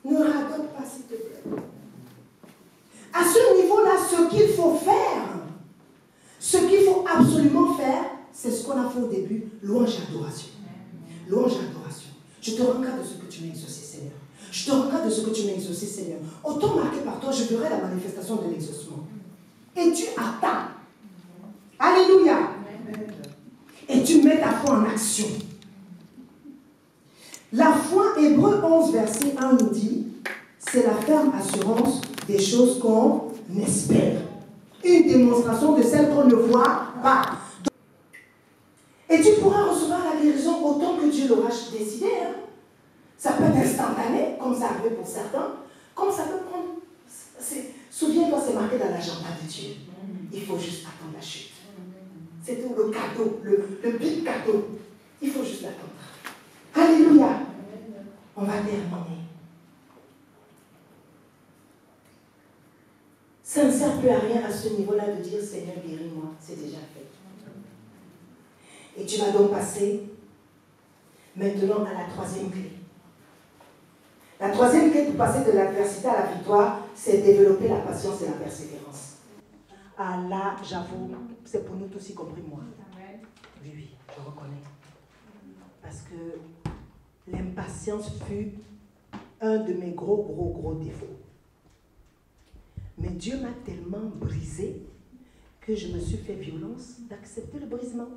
Ne raconte pas, s'il te plaît. À ce niveau-là, ce qu'il faut faire, ce qu'il faut absolument faire, c'est ce qu'on a fait au début, louange et adoration. Louange et adoration. Je te rends grâce de ce que tu m'as exaucé, Seigneur. Je te rends grâce de ce que tu m'as exaucé, Seigneur. Autant marqué par toi, je verrai la manifestation de l'exaucement. Et tu attends. Alléluia. Et tu mets ta foi en action. La foi, Hébreux 11, verset 1 nous dit, c'est la ferme assurance des choses qu'on espère. Une démonstration de celles qu'on ne voit pas. Et tu pourras recevoir la guérison autant que Dieu l'aura décidé. Hein. Ça peut être instantané, comme ça arrive pour certains, comme ça peut prendre... Souviens-toi, c'est marqué dans l'agenda de Dieu. Il faut juste attendre la chute. C'est tout le cadeau, le big cadeau. Il faut juste l'attendre. Alléluia. On va terminer. Ça ne sert plus à rien à ce niveau-là de dire Seigneur, guéris-moi. C'est déjà fait. Et tu vas donc passer maintenant à la troisième clé. La troisième clé pour passer de l'adversité à la victoire, c'est développer la patience et la persévérance. Ah là, j'avoue, c'est pour nous tous, y compris moi. Oui, oui, je reconnais. Parce que l'impatience fut un de mes gros défauts. Mais Dieu m'a tellement brisé que je me suis fait violence d'accepter le brisement.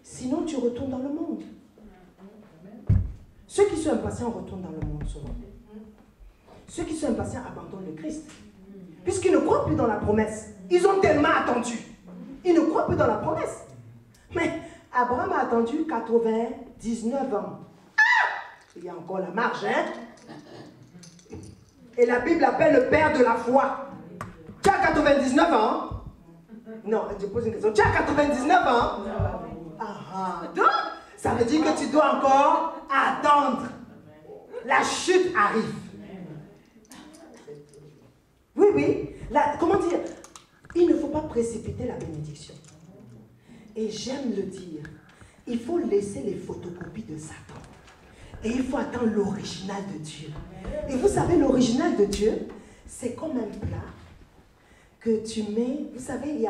Sinon, tu retournes dans le monde. Ceux qui sont impatients retournent dans le monde souvent. Ceux qui sont impatients abandonnent le Christ. Puisqu'ils ne croient plus dans la promesse. Ils ont tellement attendu. Ils ne croient plus dans la promesse. Mais Abraham a attendu 99 ans. Ah! Il y a encore la marge, hein? Et la Bible l'appelle le père de la foi. Tu as 99 ans? Non, je pose une question. Tu as 99 ans? Ah, donc, ça veut dire que tu dois encore attendre. La chute arrive. oui. Comment dire? Il ne faut pas précipiter la bénédiction. Et j'aime le dire. Il faut laisser les photocopies de Satan. Et il faut attendre l'original de Dieu. Et vous savez, l'original de Dieu, c'est comme un plat que tu mets. Vous savez,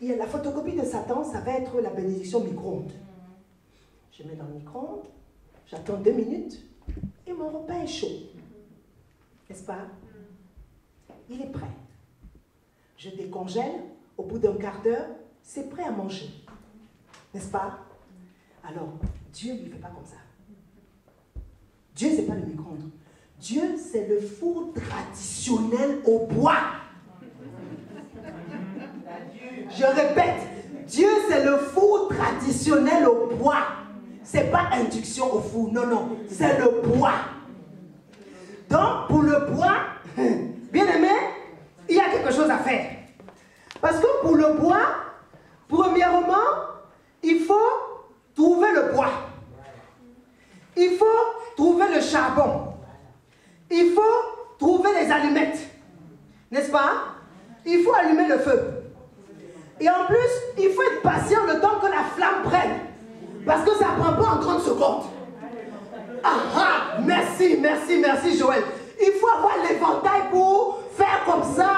il y a la photocopie de Satan, ça va être la bénédiction micro-ondes. Je mets dans le micro-ondes, j'attends 2 minutes et mon repas est chaud. N'est-ce pas? Il est prêt. Je décongèle, au bout d'un quart d'heure, c'est prêt à manger. N'est-ce pas? Alors, Dieu ne fait pas comme ça. Dieu, ce n'est pas le micro-ondes. Dieu, c'est le four traditionnel au bois. Je répète, Dieu, c'est le four traditionnel au bois. Ce n'est pas induction au four, non, non, c'est le bois. Donc, pour le bois, bien aimé, il y a quelque chose à faire. Parce que pour le bois, premièrement, il faut trouver le bois. Il faut trouver le charbon. Il faut trouver les allumettes. N'est-ce pas? Il faut allumer le feu. Et en plus, il faut être patient le temps que la flamme prenne. Parce que ça ne prend pas en 30 secondes. Ah, merci, merci, merci Joël. Il faut avoir l'éventail pour faire comme ça,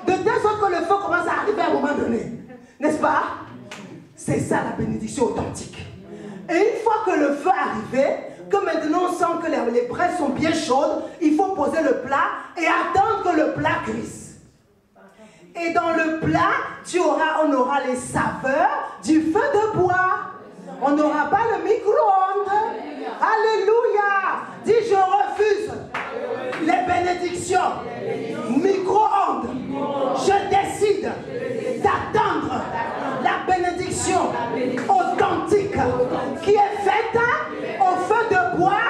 de telle sorte que le feu commence à arriver à un moment donné. N'est-ce pas? C'est ça la bénédiction authentique. Et une fois que le feu est arrivé, que maintenant on sent que les braises sont bien chaudes, il faut poser le plat et attendre que le plat cuise. Et dans le plat, on aura les saveurs du feu de bois. On n'aura pas le micro-ondes. Alléluia. Dis, je refuse les bénédictions. Micro-ondes. Je décide d'attendre la bénédiction authentique qui est faite au feu de bois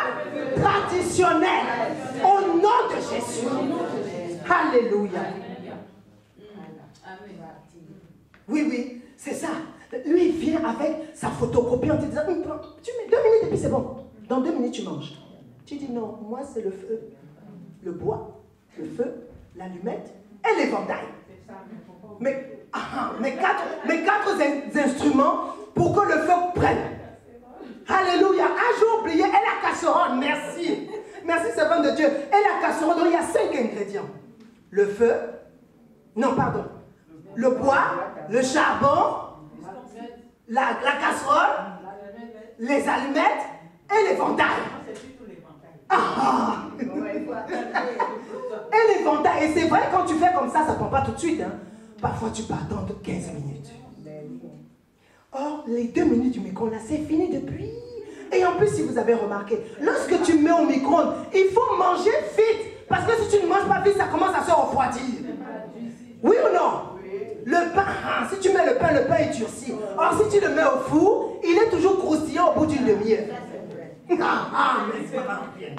traditionnel. Au nom de Jésus. Alléluia. Oui, oui, c'est ça. Lui, il vient avec sa photocopie en te disant, tu mets 2 minutes et puis c'est bon. Dans 2 minutes, tu manges. Tu dis non, moi c'est le feu, le bois, le feu, l'allumette et l'éventail. Mais quatre instruments pour que le feu prenne. Alléluia. Ah, j'ai oublié. Et la casserole, merci. Merci, servant de Dieu. Et la casserole, donc il y a 5 ingrédients. Le feu, non, pardon. Le bois, le charbon, la casserole, les allumettes et l'éventail. Ah. Et l'éventail. Et c'est vrai, quand tu fais comme ça ne prend pas tout de suite. Hein. Parfois, tu peux attendre 15 minutes. Or, les 2 minutes du micro-ondes, là, c'est fini depuis. Et en plus, si vous avez remarqué, lorsque tu mets au micro-ondes, il faut manger vite. Parce que si tu ne manges pas vite, ça commence à se refroidir. Oui ou non? Le pain, si tu mets le pain est durci. Or, si tu le mets au four, il est toujours croustillant au bout d'une demi-heure. Mais c'est pas bien.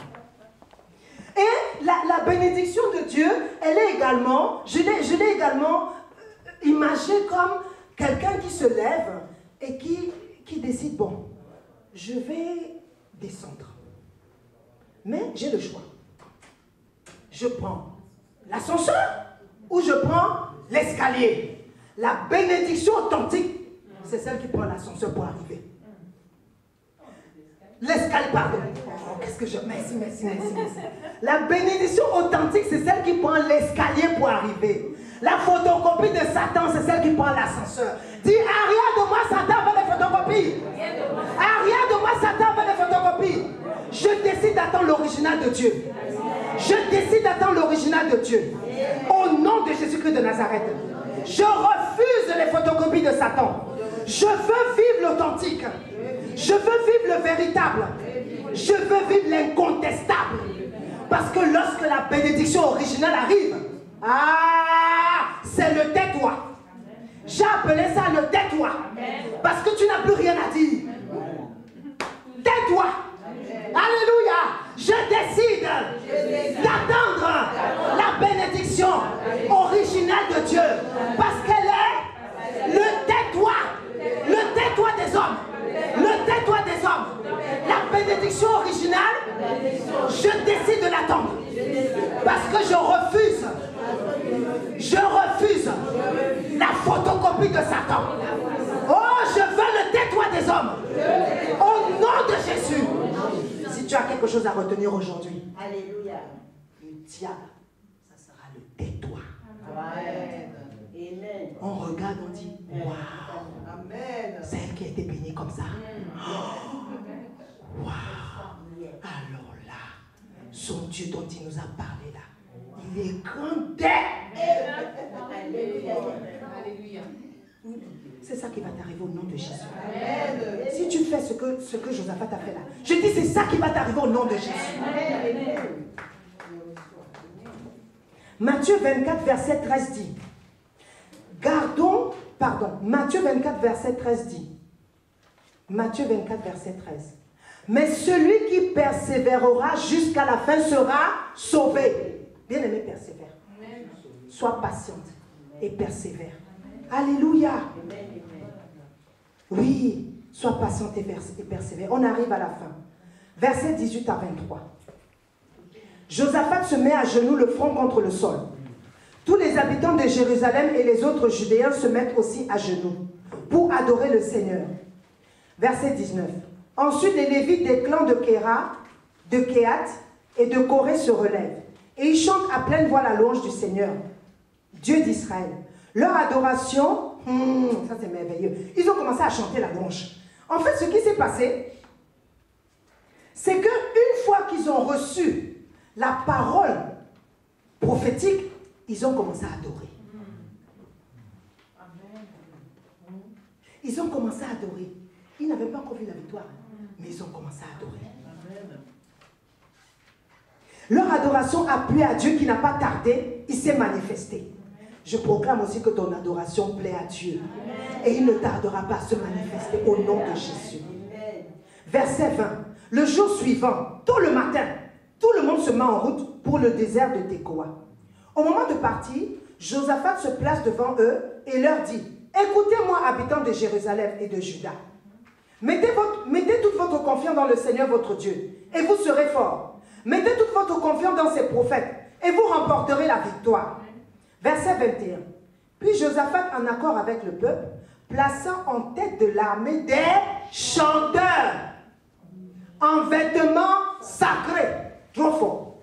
Et la bénédiction de Dieu, elle est également, je l'ai également imagée comme quelqu'un qui se lève et qui décide, bon, je vais descendre. Mais j'ai le choix. Je prends l'ascenseur ou je prends l'escalier. La bénédiction authentique, c'est celle qui prend l'ascenseur pour arriver. L'escalier, pardon. Oh, qu'est-ce que je... Merci. La bénédiction authentique, c'est celle qui prend l'escalier pour arriver. La photocopie de Satan, c'est celle qui prend l'ascenseur. Dis, arrière de moi, Satan veut des photocopies. Arrière de moi, Satan veut des photocopies. Je décide d'attendre l'original de Dieu. Je décide d'attendre l'original de Dieu. Au nom de Jésus-Christ de Nazareth. Je refuse les photocopies de Satan. Je veux vivre l'authentique. Je veux vivre le véritable. Je veux vivre l'incontestable. Parce que lorsque la bénédiction originale arrive, c'est le tais-toi. J'ai appelé ça le tais-toi. Parce que tu n'as plus rien à dire. Tais-toi. Alléluia. Je décide d'attendre la bénédiction originale de Dieu. Parce qu'elle est le tais-toi. Le tais-toi des hommes. Le tais-toi des hommes. La bénédiction originale, je décide de l'attendre. Parce que je refuse Je refuse la photocopie de Satan. Oh, je veux le tais-toi des hommes. Au nom de Jésus. Si tu as quelque chose à retenir aujourd'hui, Alléluia. Le diable, ça sera le tais-toi. Amen. On regarde, on dit, waouh. Amen. C'est elle qui a été bénie comme ça. Waouh. Alors là, son Dieu dont il nous a parlé là, il est grand. Alléluia. C'est ça qui va t'arriver au nom de Jésus. Amen. Si tu fais ce que Josaphat a fait là, je dis c'est ça qui va t'arriver au nom de Jésus. Amen. Matthieu 24, verset 13 dit, Matthieu 24, verset 13 dit, Matthieu 24, verset 13, mais celui qui persévérera jusqu'à la fin sera sauvé. Bien-aimé, persévère. Sois patiente et persévère. Alléluia. Oui, sois patiente et persévère. On arrive à la fin. Verset 18 à 23. Josaphat se met à genoux, le front contre le sol. Tous les habitants de Jérusalem et les autres Judéens se mettent aussi à genoux pour adorer le Seigneur. Verset 19. Ensuite, les Lévites des clans de Kéra, de Kéhat et de Corée se relèvent. Et ils chantent à pleine voix la louange du Seigneur, Dieu d'Israël. Leur adoration, ça c'est merveilleux. Ils ont commencé à chanter la louange. En fait, ce qui s'est passé, c'est qu'une fois qu'ils ont reçu la parole prophétique, ils ont commencé à adorer. Ils ont commencé à adorer. Ils n'avaient pas encore vu la victoire, mais ils ont commencé à adorer. Leur adoration a plu à Dieu qui n'a pas tardé, il s'est manifesté. Je proclame aussi que ton adoration plaît à Dieu. Et il ne tardera pas à se manifester au nom de Jésus. Verset 20. Le jour suivant, tôt le matin, tout le monde se met en route pour le désert de Tekoa. Au moment de partir, Josaphat se place devant eux et leur dit, écoutez-moi, habitants de Jérusalem et de Juda. Mettez toute votre confiance dans le Seigneur votre Dieu et vous serez forts. Mettez toute votre confiance dans ses prophètes et vous remporterez la victoire. Verset 21. Puis Josaphat, en accord avec le peuple, plaça en tête de l'armée des chanteurs en vêtements sacrés. Trop fort.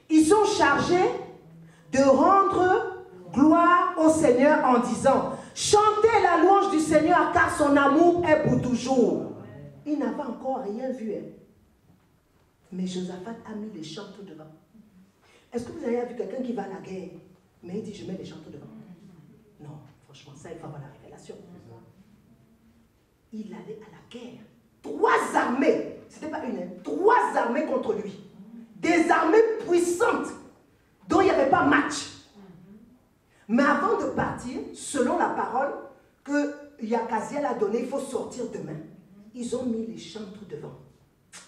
Ils sont chargés de rendre gloire au Seigneur en disant, chantez la louange du Seigneur car son amour est pour toujours. Il n'avait encore rien vu. Mais Josaphat a mis les chanteurs devant. Est-ce que vous avez vu quelqu'un qui va à la guerre, mais il dit je mets les chanteurs devant? Non, franchement, ça il faut avoir la révélation. Il allait à la guerre. 3 armées, c'était pas une, 3 armées contre lui. Des armées puissantes, dont il n'y avait pas match. Mais avant de partir, selon la parole que Yakaziel a donnée, il faut sortir demain. Ils ont mis les chanteurs devant.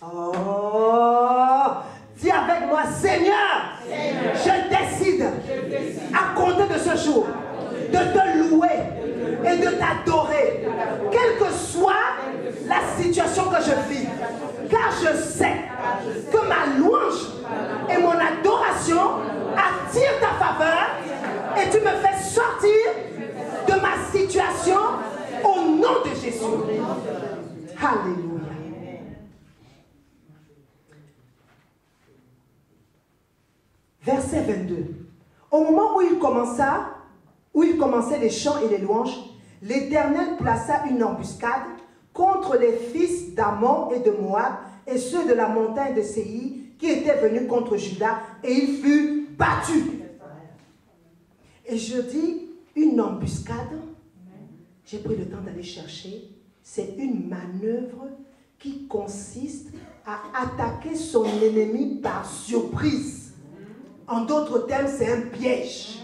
Oh, dis avec moi, Seigneur, je décide à compter de ce jour de te louer et de t'adorer, quelle que soit la situation que je vis, car je sais que ma louange et mon adoration attirent ta faveur et tu me fais sortir de ma situation au nom de Jésus. Alléluia. Verset 22. Au moment où il commençait les chants et les louanges, l'Éternel plaça une embuscade contre les fils d'Ammon et de Moab et ceux de la montagne de Séir qui étaient venus contre Juda, et il fut battu. Et je dis une embuscade, j'ai pris le temps d'aller chercher, c'est une manœuvre qui consiste à attaquer son ennemi par surprise. En d'autres termes, c'est un piège.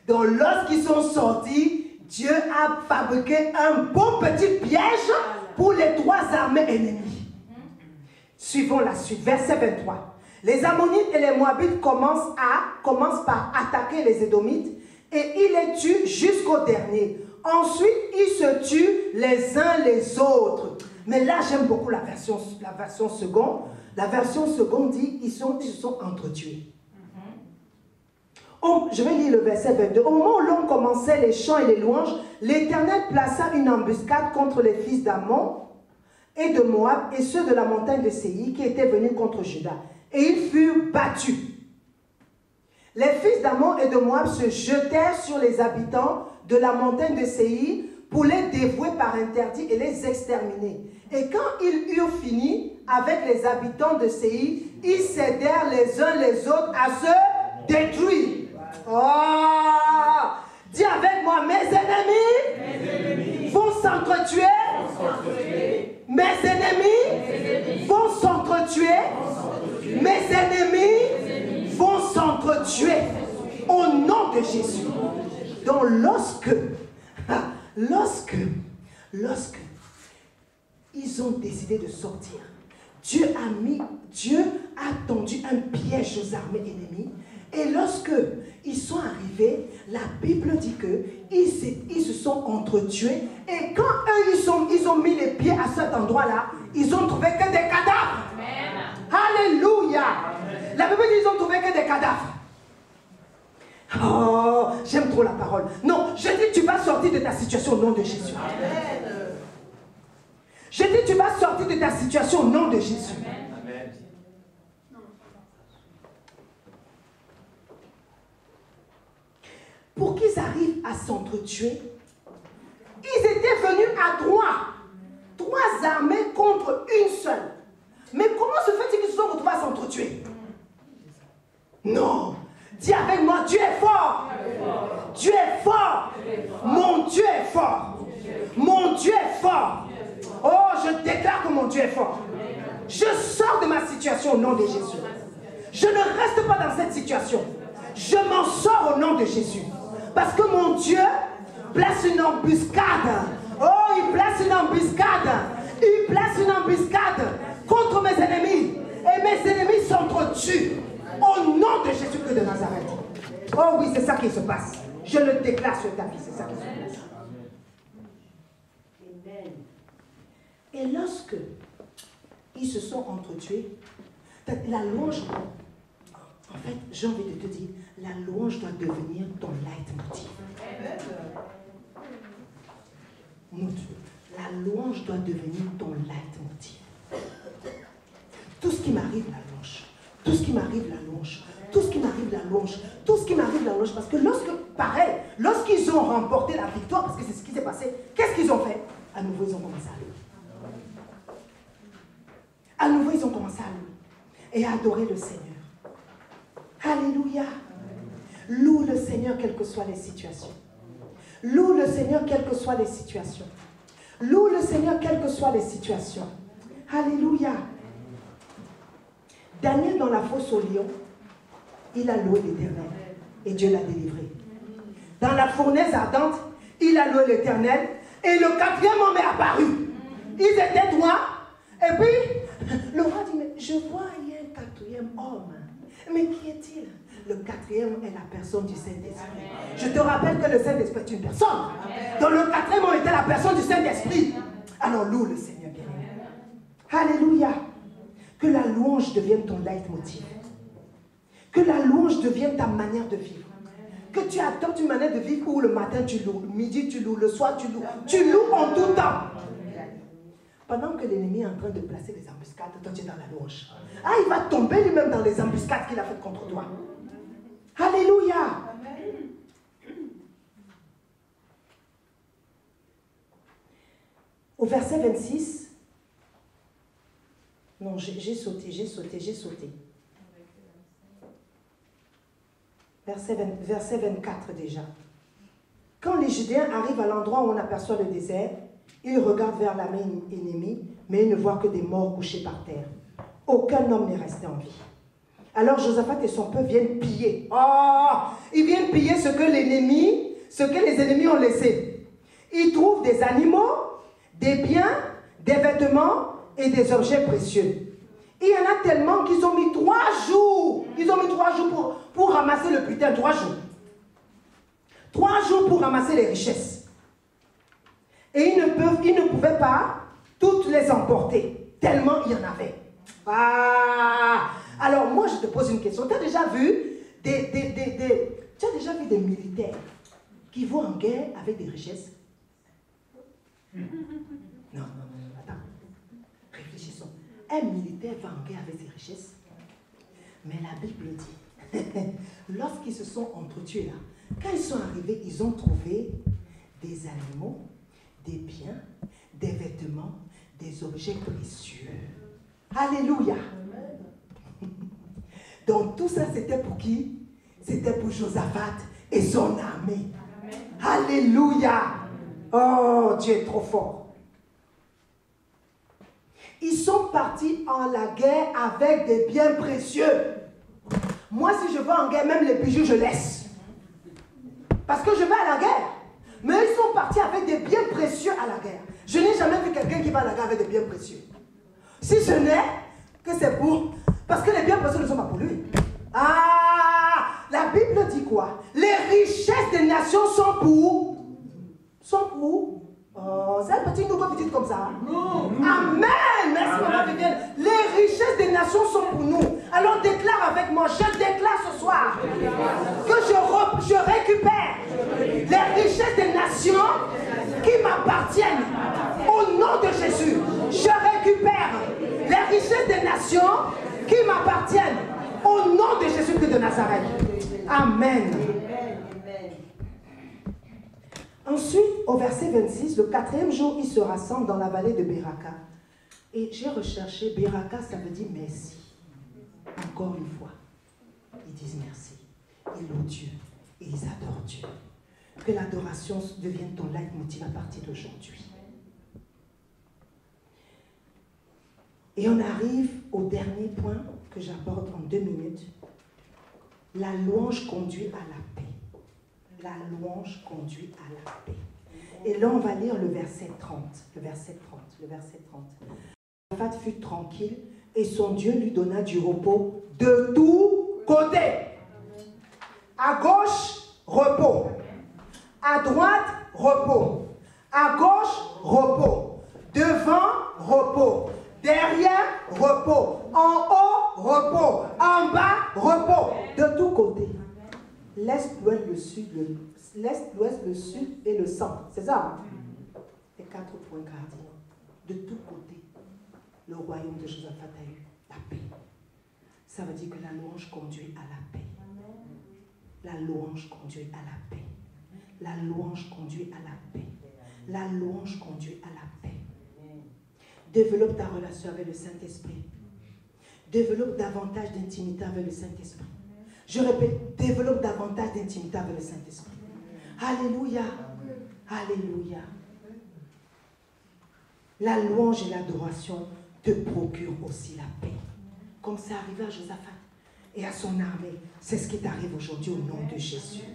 Donc lorsqu'ils sont sortis, Dieu a fabriqué un bon petit piège pour les 3 armées ennemies. Suivons la suite, verset 23. Les Ammonites et les Moabites commencent par attaquer les Édomites et ils les tuent jusqu'au dernier. Ensuite, ils se tuent les uns les autres. Mais là, j'aime beaucoup la version seconde. La version seconde dit ils se sont entretués. Je vais lire le verset 22. Au moment où l'on commençait les chants et les louanges, l'Éternel plaça une embuscade contre les fils d'Ammon et de Moab et ceux de la montagne de Séir qui étaient venus contre Juda. Et ils furent battus. Les fils d'Ammon et de Moab se jetèrent sur les habitants de la montagne de Séir pour les dévouer par interdit et les exterminer. Et quand ils eurent fini avec les habitants de Séir, ils s'aidèrent les uns les autres à se détruire. Oh! Dis avec moi, mes ennemis vont s'entretuer. Mes ennemis vont s'entretuer. Mes ennemis vont s'entretuer. Au nom de Jésus. Donc lorsque ils ont décidé de sortir, Dieu a tendu un piège aux armées ennemies. Et lorsque ils sont arrivés, la Bible dit qu'ils se sont entretués. Et quand eux, ils ont mis les pieds à cet endroit-là, ils ont trouvé que des cadavres. Amen. Alléluia. Amen. La Bible dit qu'ils ont trouvé que des cadavres. Oh, j'aime trop la parole. Non, je dis tu vas sortir de ta situation au nom de Jésus. Amen. Je dis tu vas sortir de ta situation au nom de Jésus. Amen. Pour qu'ils arrivent à s'entretuer, ils étaient venus à trois armées contre une seule. Mais comment se fait-il qu'ils se sont retrouvés à s'entretuer? Non. Dis avec moi, Dieu est fort. Dieu est fort. Mon Dieu est fort. Mon Dieu est fort. Oh, je déclare que mon Dieu est fort. Je sors de ma situation au nom de Jésus. Je ne reste pas dans cette situation. Je m'en sors au nom de Jésus. Parce que mon Dieu place une embuscade. Oh, il place une embuscade. Il place une embuscade contre mes ennemis. Et mes ennemis s'entretuent. Au nom de Jésus-Christ de Nazareth. Oh oui, c'est ça qui se passe. Je le déclare sur ta vie. C'est ça qui se passe. Amen. Et lorsque ils se sont entretués, la louange, en fait, j'ai envie de te dire, la louange doit devenir ton leitmotiv. La louange doit devenir ton leitmotiv. Tout ce qui m'arrive, la louange. Tout ce qui m'arrive, la louange. Tout ce qui m'arrive, la louange. Tout ce qui m'arrive, la louange. Parce que lorsqu'ils ont remporté la victoire, parce que c'est ce qui s'est passé, qu'est-ce qu'ils ont fait? À nouveau, ils ont commencé à louer. À nouveau, ils ont commencé à louer. Et à adorer le Seigneur. Alléluia. Loue le Seigneur quelles que soient les situations. Loue le Seigneur quelles que soient les situations. Loue le Seigneur quelles que soient les situations. Alléluia. Daniel dans la fosse au lion, il a loué l'Éternel et Dieu l'a délivré. Dans la fournaise ardente, il a loué l'Éternel et le quatrième homme est apparu. Ils étaient trois et puis le roi dit, mais je vois il y a un quatrième homme. Mais qui est-il? Le quatrième est la personne du Saint-Esprit. Je te rappelle que le Saint-Esprit est une personne. Donc le quatrième homme était la personne du Saint-Esprit. Alors loue le Seigneur bien-aimé. Alléluia. Que la louange devienne ton leitmotiv. Que la louange devienne ta manière de vivre. Que tu adoptes une manière de vivre où le matin tu loues, le midi tu loues, le soir tu loues. Tu loues en tout temps. Pendant que l'ennemi est en train de placer les embuscades, toi tu es dans la louange. Ah, il va tomber lui-même dans les embuscades qu'il a faites contre toi. Alléluia. Au verset 26, non, j'ai sauté. Verset 24 déjà. Quand les Judéens arrivent à l'endroit où on aperçoit le désert, ils regardent vers la main ennemie, mais ils ne voient que des morts couchés par terre. Aucun homme n'est resté en vie. Alors Josaphat et son peuple viennent piller. Oh, ils viennent piller ce que les ennemis ont laissé. Ils trouvent des animaux, des biens, des vêtements et des objets précieux. Il y en a tellement qu'ils ont mis 3 jours. Ils ont mis 3 jours pour ramasser le butin. 3 jours. 3 jours pour ramasser les richesses. Et ils ne pouvaient pas toutes les emporter. Tellement il y en avait. Ah! Alors moi je te pose une question. Tu as déjà vu Tu as déjà vu des militaires qui vont en guerre avec des richesses? Non, attends. Réfléchissons. Un militaire va en guerre avec ses richesses. Mais la Bible dit, lorsqu'ils se sont entretués là, quand ils sont arrivés, ils ont trouvé des animaux, des biens, des vêtements, des objets précieux. Alléluia. Donc tout ça, c'était pour qui? C'était pour Josaphat et son armée. Alléluia. Oh, Dieu est trop fort. Ils sont partis en la guerre avec des biens précieux. Moi, si je vais en guerre, même les bijoux, je laisse. Parce que je vais à la guerre. Mais ils sont partis avec des biens précieux à la guerre. Je n'ai jamais vu quelqu'un qui va à la guerre avec des biens précieux. Si ce n'est que c'est pour... Parce que les biens précieux ne sont pas pour lui. Ah, la Bible dit quoi? Les richesses des nations sont pour... Oh, c'est un petit nouveau petit comme ça. Amen. Merci, maman Vivienne. Les richesses des nations sont pour nous. Alors déclare avec moi. Je déclare ce soir que je récupère les richesses des nations qui m'appartiennent. Au nom de Jésus, je récupère les richesses des nations qui m'appartiennent. Au nom de Jésus-Christ de Nazareth. Amen. Ensuite, au verset 26, le 4e jour, ils se rassemblent dans la vallée de Beraka. Et j'ai recherché, Beraka, ça veut dire merci. Encore une fois, ils disent merci. Ils louent Dieu et ils adorent Dieu. Que l'adoration devienne ton leitmotiv à partir d'aujourd'hui. Et on arrive au dernier point que j'aborde en 2 minutes. La louange conduit à la paix. La louange conduit à la paix. Et là, on va lire le verset 30. Le verset 30. Josaphat fut tranquille et son Dieu lui donna du repos de tous côtés. À gauche, repos. À droite, repos. À gauche, repos. Devant, repos. Derrière, repos. En haut, repos. En bas, repos. De tous côtés. L'Est, l'Ouest, le Sud, l'Est, l'Ouest, le Sud et le centre. C'est ça, hein? Les 4 points cardinaux. De tous côtés, le royaume de Josaphat a eu la paix. Ça veut dire que la louange conduit à la paix. La louange conduit à la paix. La louange conduit à la paix. La louange conduit à la paix. Développe ta relation avec le Saint-Esprit. Développe davantage d'intimité avec le Saint-Esprit. Je répète, développe davantage d'intimité avec le Saint-Esprit. Alléluia. Alléluia. La louange et l'adoration te procurent aussi la paix. Comme c'est arrivé à Josaphat et à son armée. C'est ce qui t'arrive aujourd'hui au nom de Jésus.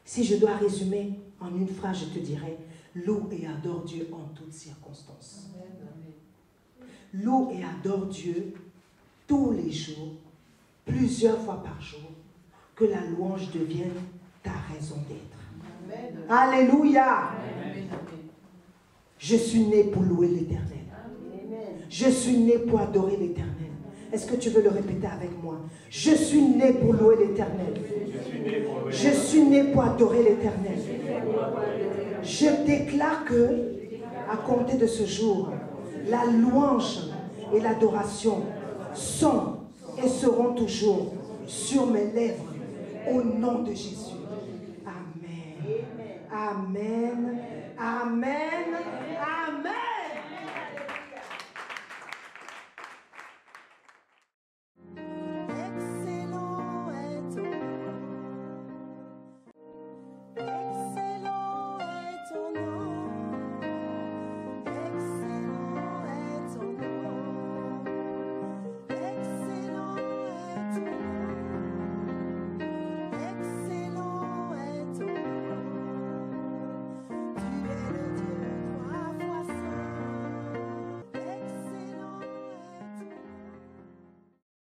Si je dois résumer en une phrase, je te dirais, loue et adore Dieu en toutes circonstances. Loue et adore Dieu tous les jours, plusieurs fois par jour, que la louange devienne ta raison d'être. Alléluia. Je suis né pour louer l'Éternel. Je suis né pour adorer l'Éternel. Est-ce que tu veux le répéter avec moi? Je suis né pour louer l'Éternel. Je suis né pour adorer l'Éternel. Je déclare que, à compter de ce jour, la louange et l'adoration sont et seront toujours sur mes lèvres au nom de Jésus. Amen. Amen. Amen. Amen.